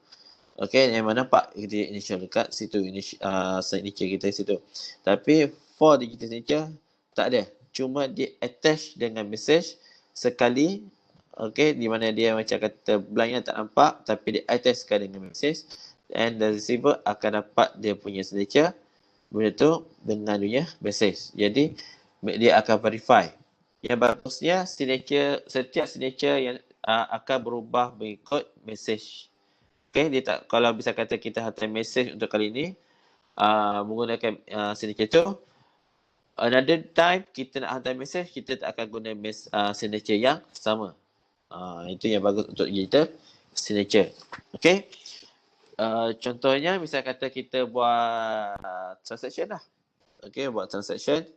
Okay, memang nampak kita initial dekat situ, signature kita situ. Tapi for digital signature, tak ada. Cuma dia attach dengan message sekali. Okay, di mana dia macam kata blind tak nampak, tapi dia attachkan dengan message, and the receiver akan dapat dia punya signature benda tu dengan dia message. Jadi dia akan verify. Yang bagusnya setiap signature yang akan berubah mengikut message. Okay, dia tak, kalau bisa kata kita hantar message untuk kali ini menggunakan signature tu, another time kita nak hantar message, kita tak akan guna signature yang sama. Itu yang bagus untuk digital signature. Okay. Contohnya, misal kata kita buat transaction lah. Okay, buat transaction.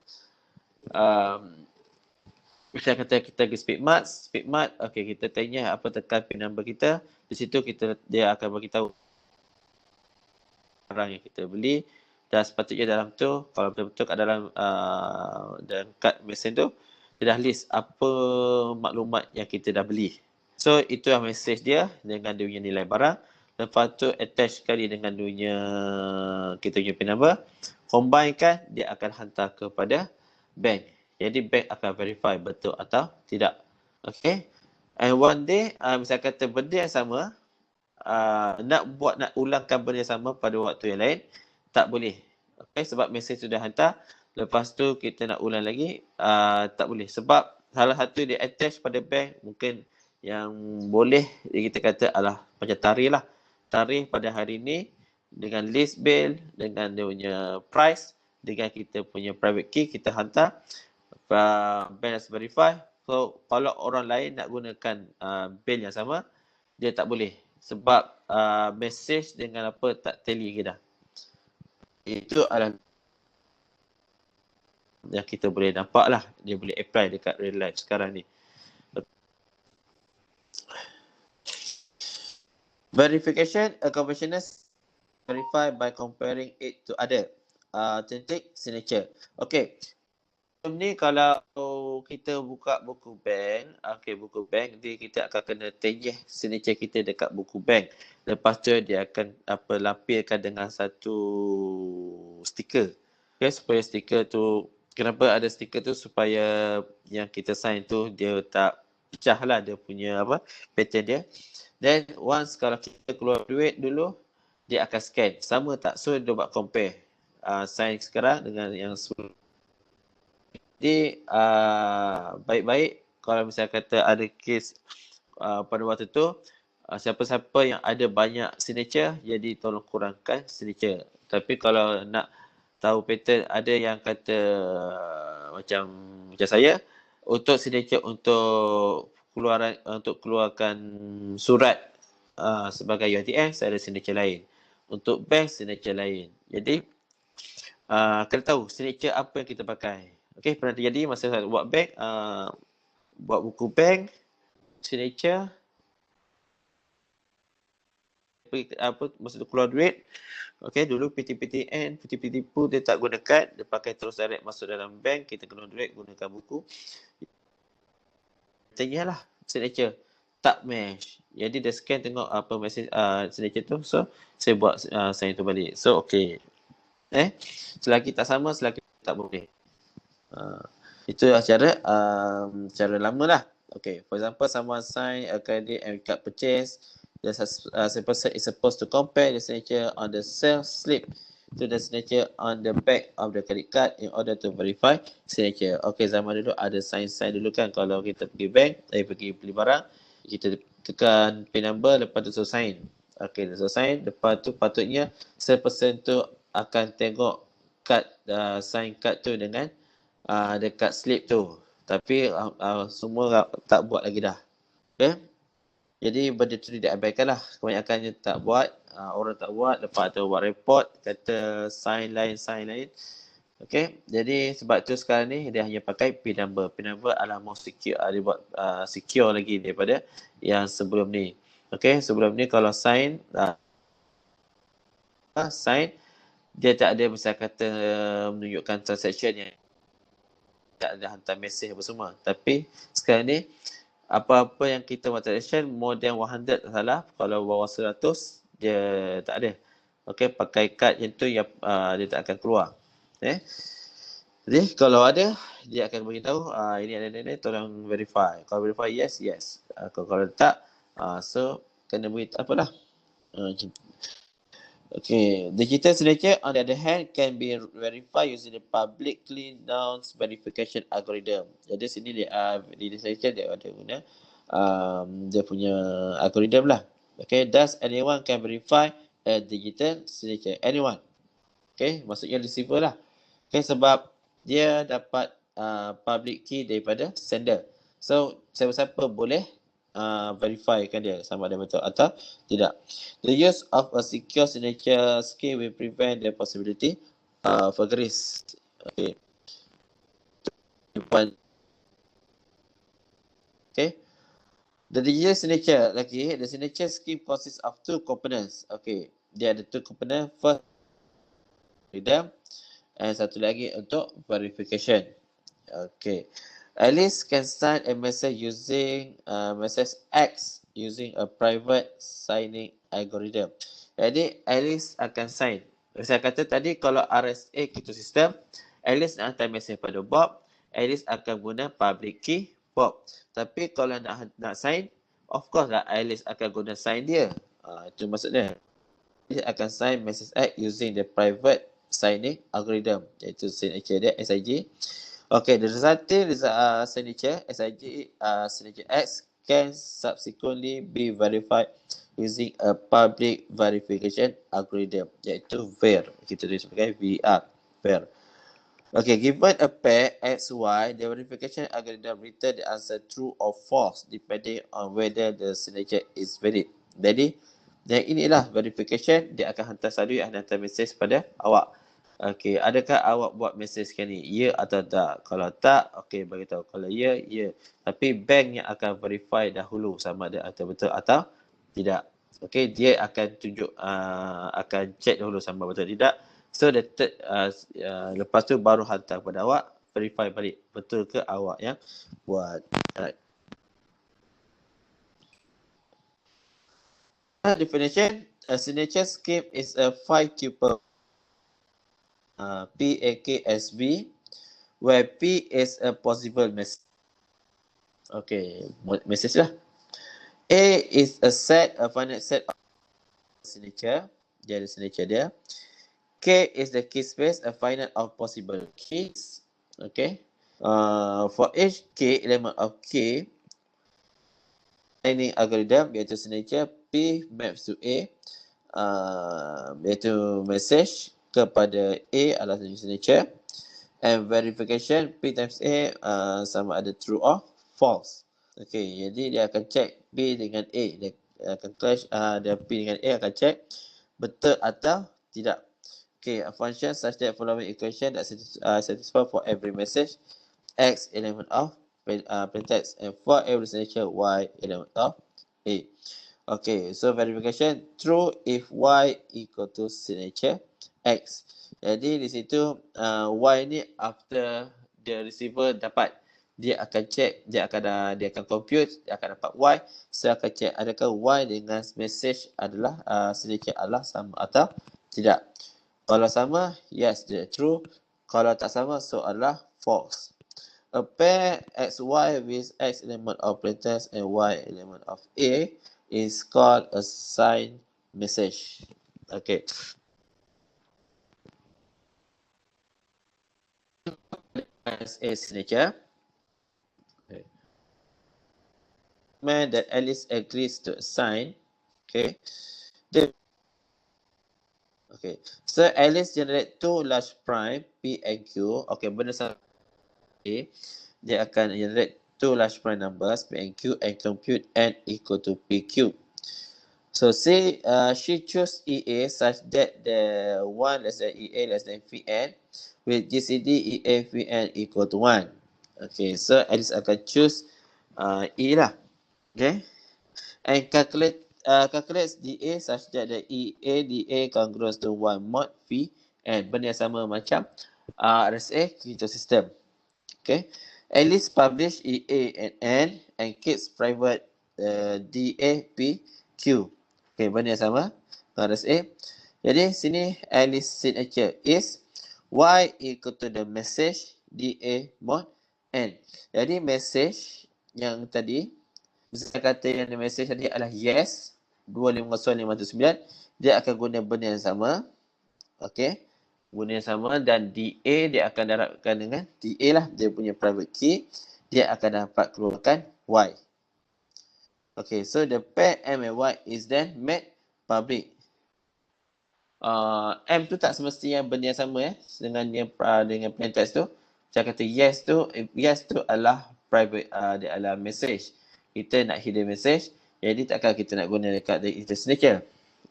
Misal kata kita pergi Speedmart, okay, kita tanya apa tekan PIN number kita. Di situ dia akan beritahu barang yang kita beli, dan sepatutnya dalam tu, kalau betul-betul kat dalam kad mesin tu, dia dah list apa maklumat yang kita dah beli. So, itu yang message dia dengan dia punya nilai barang. Lepas tu, attach sekali dengan dunia kita punya PIN number. Combine kan, dia akan hantar kepada bank. Jadi, bank akan verify betul atau tidak. Okay. And one day, misal kata benda yang sama, nak ulangkan benda yang sama pada waktu yang lain, tak boleh. Okay, sebab mesej sudah hantar. Lepas tu, kita nak ulang lagi, tak boleh. Sebab salah satu dia attach pada bank, mungkin yang boleh kita kata adalah macam tarikh lah. Tarikh pada hari ni dengan list bill, dengan dia punya price, dengan kita punya private key, kita hantar. Bank has verify. So, kalau orang lain nak gunakan bill yang sama, dia tak boleh. Sebab message dengan apa tak tally ke dah. Itu adalah yang kita boleh nampak lah. Dia boleh apply dekat real life sekarang ni. Verification, a conventional verify by comparing it to other authentic signature. Okay. Ni kalau kita buka buku bank, buku bank, kita akan kena tengih signature kita dekat buku bank. Lepas tu dia akan lampirkan dengan satu stiker. Okay, supaya stiker tu, kenapa ada stiker tu, supaya yang kita sign tu dia tak pecah lah dia punya pattern dia. Then once kalau kita keluar duit dulu, dia akan scan. Sama tak? So dia buat compare. Sign sekarang dengan yang sebelum. Jadi baik-baik kalau misalnya kata ada kes pada waktu tu, siapa-siapa yang ada banyak signature, jadi tolong kurangkan signature. Tapi kalau nak tahu pattern, ada yang kata macam saya, untuk signature untuk keluarkan surat sebagai UiTM, saya ada signature lain. Untuk bank, signature lain. Jadi kena tahu signature apa yang kita pakai. Okey, pernah terjadi masa saya buat bank, buat buku bank, signature, masa tu keluar duit. Okey, dulu PTPTN, PTPTPU dia tak guna kad, dia pakai terus direct masuk dalam bank, kita keluar duit gunakan buku. Tanyalah signature tak match. Jadi dia scan tengok apa message signature tu. So saya buat sign tu balik. So okey. Selagi tak sama, selagi tak boleh. Itu cara lama lah. Okay, for example, someone sign a credit and card purchase. The person is supposed to compare the signature on the sales slip to the signature on the back of the credit card in order to verify signature. Okay, zaman dulu ada sign dulu kan. Kalau kita pergi bank, pergi beli barang, kita tekan PIN number, lepas tu suruh sign. Okay, suruh sign. Lepas tu patutnya person tu akan tengok kad, sign kad tu dengan dekat slip tu. Tapi semua tak buat lagi dah. Okay? Jadi benda tu diabaikan lah. Kebanyakannya tak buat. Orang tak buat. Lepas tu buat report. Kata sign lain. Okay? Jadi sebab tu sekarang ni dia hanya pakai PIN number. PIN number adalah more secure. Dia buat secure lagi daripada yang sebelum ni. Okay? Sebelum ni kalau sign, dia tak ada misal kata menunjukkan transaction yang tak ada hantar mesej apa semua. Tapi sekarang ni apa-apa yang kita buat transaction more than 100 tak salah. Kalau bawah 100 dia tak ada. Okey, pakai kad yang tu yang dia tak akan keluar. Jadi kalau ada dia akan beritahu ini ada tolong verify. Kalau verify yes. Kalau tak so kena beritahu apalah. Okay, digital signature on the other hand can be verified using the publicly known verification algorithm. Jadi sini dia di signature dia ada guna dia punya algorithm lah. Okay, does anyone can verify a digital signature? Anyone. Okay, maksudnya receiver lah. Okay, sebab dia dapat public key daripada sender. So siapa-siapa boleh verify kan dia sama ada betul atau tidak. The use of a secure signature scheme will prevent the possibility forgeries. Okay. Okay. The digital signature lagi, the signature scheme consists of two components. Okay. Dia ada two component. First, freedom, and satu lagi untuk verification. Okay. Alice can sign a message using message X using a private signing algorithm. Jadi Alice akan sign. Saya kata tadi kalau RSA kita sistem, Alice nak hantar message pada Bob, Alice akan guna public key Bob. Tapi kalau nak sign, of course lah Alice akan guna sign dia. Itu maksudnya. Alice akan sign message X using the private signing algorithm, iaitu signature dia SIG. Okay, the resulting signature SIG signature X can subsequently be verified using a public verification algorithm, iaitu VER. Kita tulis sebagai VER. Okay, given a pair XY, the verification algorithm return the answer true or false depending on whether the signature is valid. Jadi, yang inilah verification, dia akan hantar selalu hantar mesej pada awak. Okey, adakah awak buat mesej sekian ni? Ya atau tak? Kalau tak, okey bagi tahu. Kalau ya, ya. Tapi bank yang akan verify dahulu sama ada betul atau tidak. Okey, dia akan tunjuk akan check dahulu sama betul tidak. So the third, lepas tu baru hantar kepada awak, verify balik betul ke awak yang buat. Alright. Definition, a signature scheme is a 5-tuple PAKSV, where P is a possible message. Okay, message lah. A is a finite set of signature. Dia ada signature dia. K is the key space, a finite of possible keys. Okay. For each K element of K, signing algorithm, iaitu signature P maps to A, iaitu message. kepada A adalah signature, and verification P times A sama ada true or false. Okey, jadi dia akan check B dengan A, dia akan clash dia P dengan A akan check betul atau tidak. Okay, a function such that following equation that satisfy for every message x element of plain text and for every signature y element of A. Okay, so verification true if y equal to signature x. Jadi di situ y ni after the receiver dapat, dia akan check, dia akan compute, dia akan dapat y. So akan check adakah y dengan message adalah signature adalah sama atau tidak. Kalau sama, yes, dia true. Kalau tak sama, so adalah false. A pair xy with x element of plaintext and y element of A is called a signed message. Okay. As a signature, okay, man that Alice agrees to sign. Okay. Okay. So Alice generate two large prime P and Q. Okay, berdasarkan A, dia akan generate two large prime numbers P and Q and compute n equal to PQ. So say she chose EA such that the 1 less than EA less than Vn with GCD EA Vn equal to 1. Okay, so Alice akan choose E lah. Okay, and calculates DA such that the EA DA congruous to 1 mod V and benda yang sama macam RSA Keto System. Okay, Alice publish EA and N and keeps private DA P Q. Okay, benda yang sama RSA. Jadi sini Alice signature is Y equal to the message DA mod N. Jadi message yang tadi, misalnya kata yang the message tadi adalah yes 250519, dia akan guna benda yang sama. Okay, guna yang sama, dan DA dia akan darabkan dengan DA lah, dia punya private key, dia akan dapat keluarkan Y. Okay, so the pair M and Y is then made public. M tu tak semestinya benda yang sama dengan yang dengan plain text tu. Saya kata yes tu adalah private, dia adalah message. Kita nak hidden message, jadi takkan kita nak guna dekat the signature.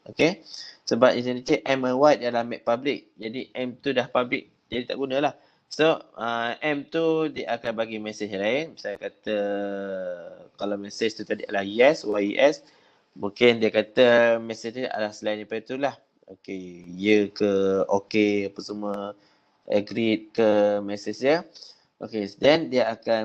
Okay, sebab signature M and Y dia adalah made public. Jadi M tu dah public, jadi tak gunalah. So M tu dia akan bagi message lain. Saya kata kalau message tu tadi adalah yes, yes, mungkin dia kata message dia adalah selain daripada itulah. Okay, ya ke okay apa semua, agreed ke message dia. Okay, then dia akan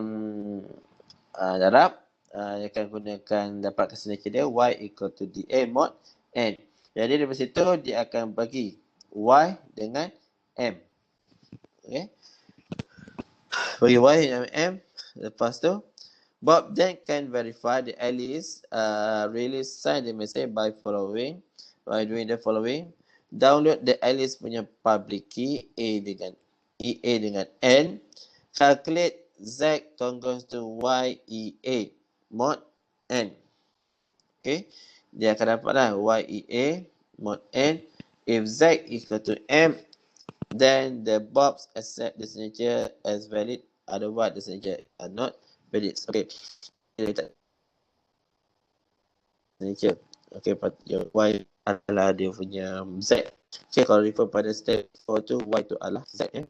darab, dia akan gunakan dapat signature dia y equal to DA mod N. Jadi dari situ dia akan bagi y dengan M. Okay, bagi y dengan M. Lepas tu Bob then can verify the Alice really signed the message by doing the following. Download the Alice punya public key A dengan EA dengan N. Calculate Z congruous to YEA mod N. Okay, dia akan dapatlah YEA mod N. If Z equal to M, then the Bobs accept the signature as valid. Otherwise, the signature are not valid. Okay, signature. Okay, Y adalah dia punya Z. Okay, kalau refer pada step 4 tu, Y tu adalah Z ya.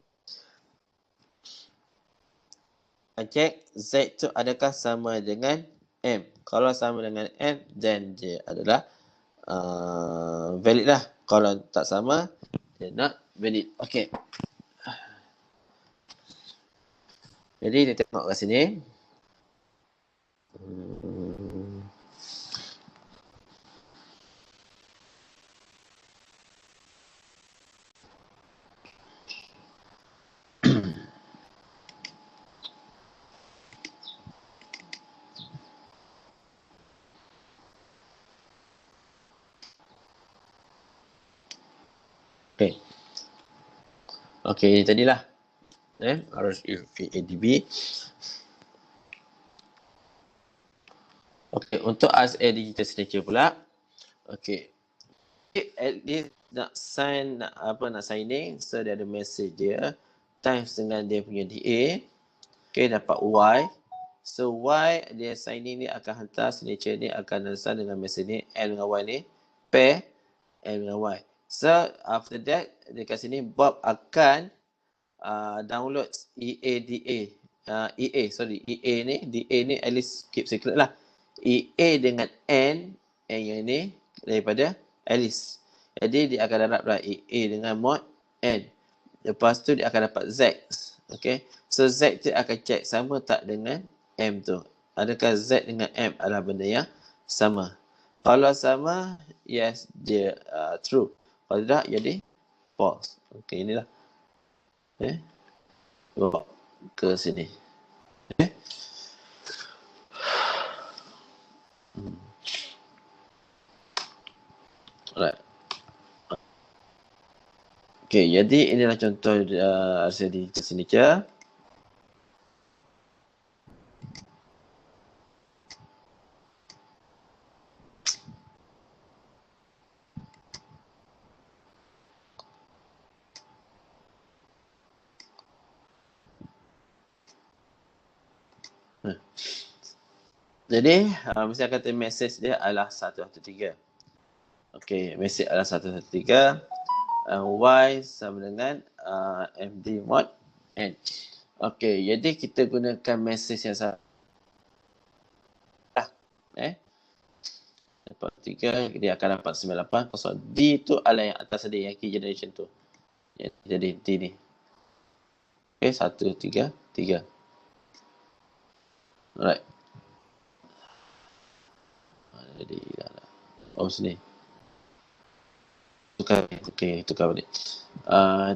Check Z tu adakah sama dengan M. Kalau sama dengan M, then dia adalah valid lah. Kalau tak sama, dia not valid. Okay. Jadi kita tengok kat sini. Okay. Okay, tadilah. RSADB. Okay, untuk RSA digital signature pula. Okay. dia nak signing, so dia ada message dia times dengan dia punya DA. Okay, dapat Y. So Y dia signing ni akan hantar signature ni akan hantar dengan message ni M dengan Y ni pair M dengan Y. So after that dekat sini Bob akan download EA ni DA ni at least keep secret lah. EA dengan N yang ni daripada Alice. Jadi dia akan dapat EA dengan mod N. Lepas tu dia akan dapat Z. Okay. So Z tu akan check sama tak dengan M tu. Adakah Z dengan M adalah benda yang sama. Kalau sama, yes, dia true. Kalau tidak, jadi false. Okay, inilah. Okay. Bawa ke sini. Okay. Alright. Okay, jadi inilah contoh RCD ke sini je. Jadi, mesti kata message dia adalah 113. Okey, message adalah 113. Y sama dengan MD mod N. Okey, jadi kita gunakan message yang sama. Dapat 3, dia akan dapat 98. D tu adalah yang atas tadi, yang key generation tu. Jadi D ni. Okey, 1, 3, 3. Alright. Jadi, sini. Tukar balik.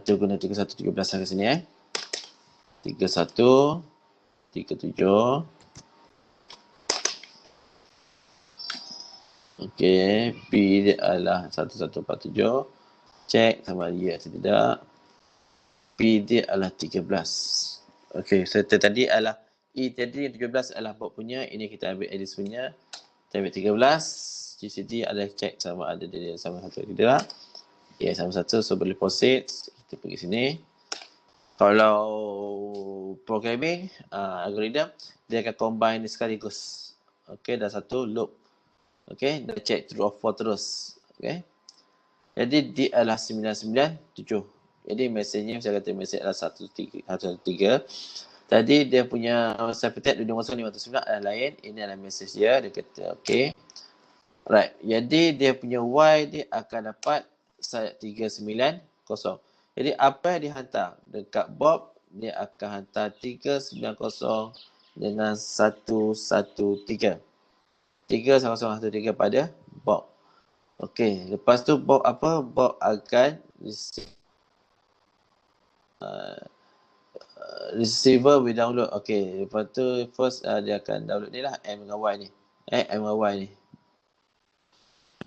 Kita guna 3113 ke sini 31 37. Okey, P dia adalah 1147. Check sama ada ya atau tidak. P dia adalah 13. Okey, serta tadi adalah E tadi 17 adalah Bob punya. Ini kita ambil Alice punya. Kita ambil 13. GCD adalah check sama ada dia sama satu atau tidak. Ya, sama satu. So boleh proceed. Kita pergi sini. Kalau programming algorithm, dia akan combine sekaligus. Okey, dah satu loop. Okey, dah check true or false terus. Okey. Jadi D adalah 997. Jadi mesejnya saya kata mesej adalah 113. Tadi dia punya subject 20509 adalah lain. Ini adalah mesej dia. Dia kata okey. Right. Jadi dia punya Y dia akan dapat 390. Jadi apa yang dihantar dekat Bob, dia akan hantar 390 dengan 113. 30013 pada Bob. Okey, lepas tu Bob apa? Bob akan receiver will download. Okey, lepas tu first dia akan download ni lah M dengan Y ni. M dengan Y ni.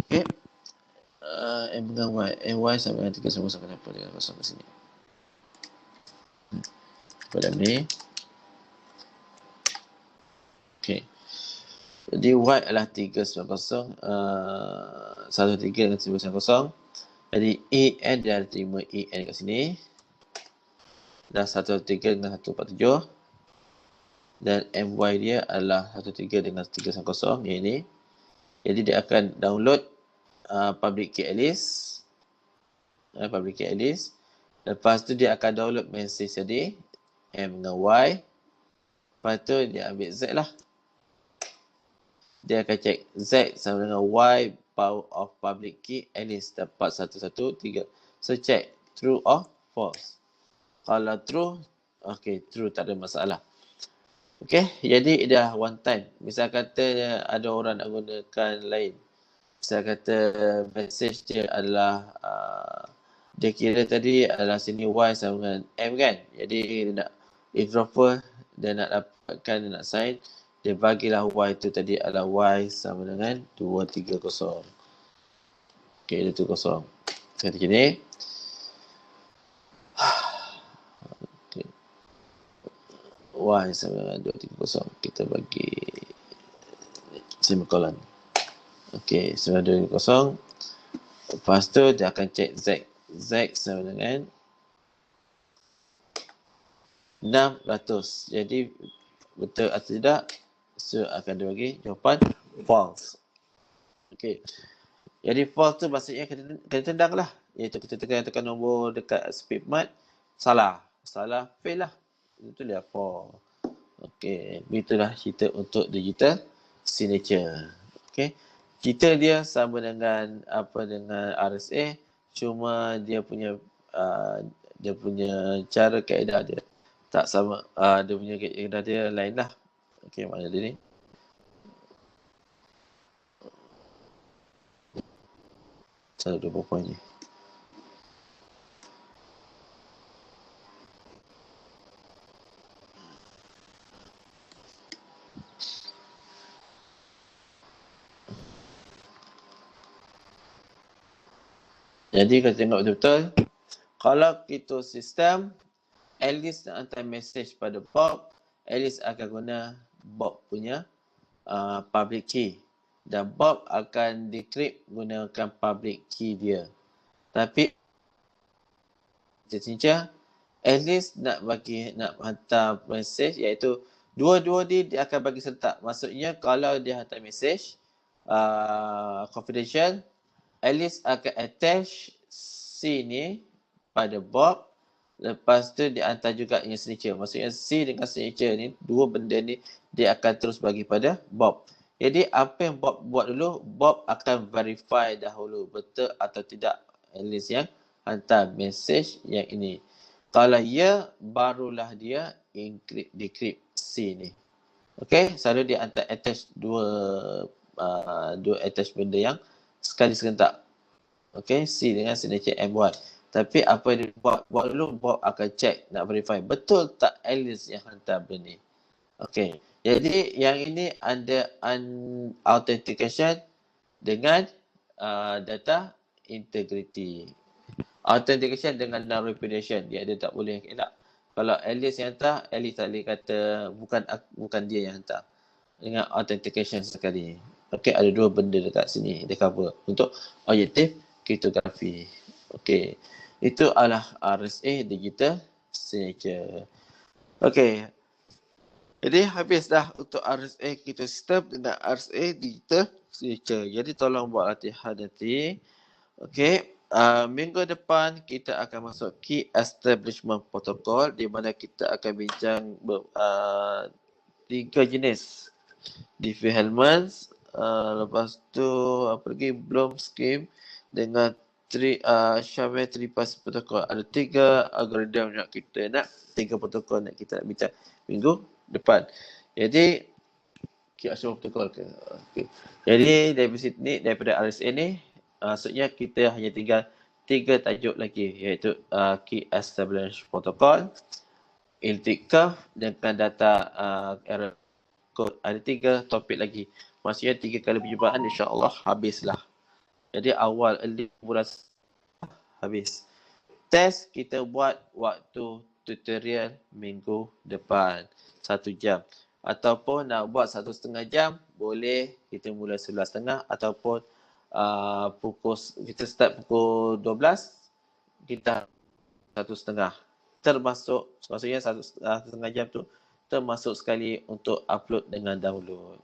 Okey. M dengan Y. Y sama dengan 3 sama apa dengan kosong ke sini. Pada ni. Okey. Jadi Y adalah 390, 13 dengan 390. Jadi EN dia ada terima EN kat sini. Dan 13 dengan 147. Dan MY dia adalah 13 dengan 390. Yang ini. Jadi dia akan download public key Alice. Public key Alice. Lepas tu dia akan download message tadi. M dengan Y. Lepas tu dia ambil Z lah. Dia akan check Z sama dengan Y power of public key Alice dapat 113. So check true or false. Kalau true, okay, true, tak ada masalah. Okay, jadi dah one time. Misal kata ada orang nak gunakan lain. Misal kata message dia adalah dia kira tadi adalah sini Y sama dengan M kan. Jadi dia nak eavesdropper, dia nak dapatkan, dia nak sign. Dia bagilah Y tu tadi adalah Y sama dengan 230. Okay, 230. Seperti ini. Okay. Y sama dengan 230. Kita bagi semikolon. Okay, 920. Lepas tu dia akan cek Z. Z sama dengan 600. Jadi betul atau tidak? So akan dia bagi jawapan false. Okey. Jadi false tu maksudnya kena tendang lah. Iaitu kita tekan nombor dekat speed mat. Salah. Fail lah. Itu dia false. Okey. Itulah cerita untuk digital signature. Okey. Cerita dia sama dengan dengan RSA. Cuma dia punya cara kaedah dia tak sama. Dia punya kaedah dia lain lah. Okey, mana dia ni? Cara dia berapa ni? Jadi kita tengok betul-betul. Kalau kita sistem, Alice nak hantar message pada Bob, Alice akan guna Bob punya public key. Dan Bob akan decrypt gunakan public key dia. Tapi Cincin, Alice nak hantar message, iaitu dua-dua dia akan bagi serentak. Maksudnya kalau dia hantar message confidential, Alice akan attach C ni pada Bob. Lepas tu dia hantar juga yang signature. Maksudnya C dengan signature ni, dua benda ni dia akan terus bagi pada Bob. Jadi apa yang Bob buat dulu, Bob akan verify dahulu betul atau tidak Alice yang hantar message yang ini. Kalau ya, barulah dia decrypt C ni. Okay, selalu dia hantar attach dua attach benda yang sekali serentak. Okay, C dengan signature M1. Tapi apa yang dia buat dulu, Bob akan check, nak verify betul tak Alice yang hantar benda ni. Okay, jadi yang ini ada authentication dengan data integrity. Authentication dengan non-repudiation, dia tak boleh elak. Kalau Alice yang hantar, Alice tak boleh kata bukan dia yang hantar. Dengan authentication sekali. Okay, ada dua benda dekat sini dia cover untuk objektif kriptografi. Okay, itu adalah RSA digital signature. Okay, jadi habis dah untuk RSA kita sistem dengan RSA digital signature. Jadi tolong buat latihan nanti. Okay, minggu depan kita akan masuk key establishment protocol di mana kita akan bincang 3 jenis Diffie-Hellman, lepas tu apa lagi, Bloom scheme dengan Shamir 3-pass protocol. Ada 3 algoritma yang kita nak, 3 protokol yang kita nak bincang minggu depan. Jadi kira protokol ke? Okay. Jadi daripada RSA ni, maksudnya kita hanya tinggal 3 tajuk lagi, iaitu Key Establishment Protocol, Elliptic Curve dengan data error code. Ada 3 topik lagi. Maksudnya 3 kali perjumpaan, insya-Allah habislah. Jadi awal bulan habis. Test kita buat waktu tutorial minggu depan 1 jam. Ataupun nak buat 1,5 jam, boleh kita mula 11.30 ataupun kita start pukul 12, kita 1,5. Termasuk, maksudnya 1,5 jam tu termasuk sekali untuk upload dengan download.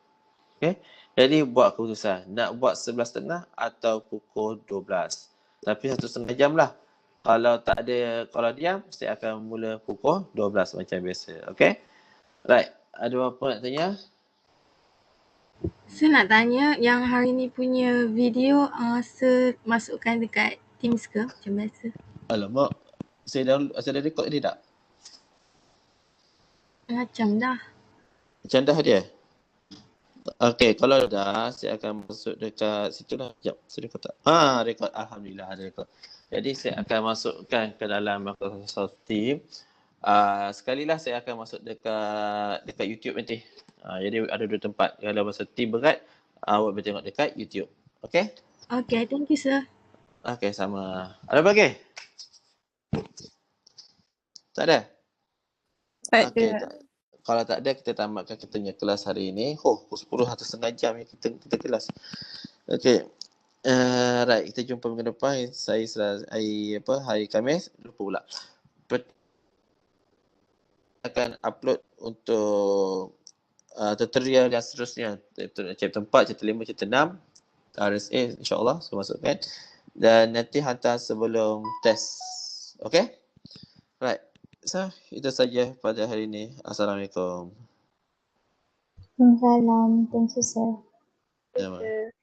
Okay? Jadi buat keputusan, nak buat 11.30 atau pukul 12. Tapi 1,5 jam lah. Kalau diam, saya akan mula pukul 12 macam biasa. Okay? Right. Ada apa nak tanya? Saya nak tanya yang hari ni punya video masukkan dekat Teams ke macam biasa? Alamak. Saya dah record tadi tak? Macam dah. Macam dah dia? Okay, kalau dah, saya akan masuk dekat situ lah. Sekejap, saya record tak? Record. Alhamdulillah ada record. Jadi saya akan masukkan ke dalam Microsoft Teams. Sekali lah saya akan masuk dekat YouTube nanti. Jadi ada 2 tempat. Kalau masa team berat, awak boleh tengok dekat YouTube. Okay? Okay, thank you sir. Okay, sama. Ada apa lagi? Tak ada? Tak Okay, ada. kalau tak ada, kita tamatkan kita punya kelas hari ini. Pukul 10 atau setengah jam yang kita kelas. Okay. Right, kita jumpa minggu depan. Saya hari Khamis, lupa pula. Akan upload untuk tutorial yang seterusnya. Chapter 4, chapter 5, chapter 6. RSA insyaAllah saya masukkan. Dan nanti hantar sebelum test. Okay? Right. So, itu saja pada hari ini. Assalamualaikum. Waalaikumsalam. Thank you, sir. Terima kasih.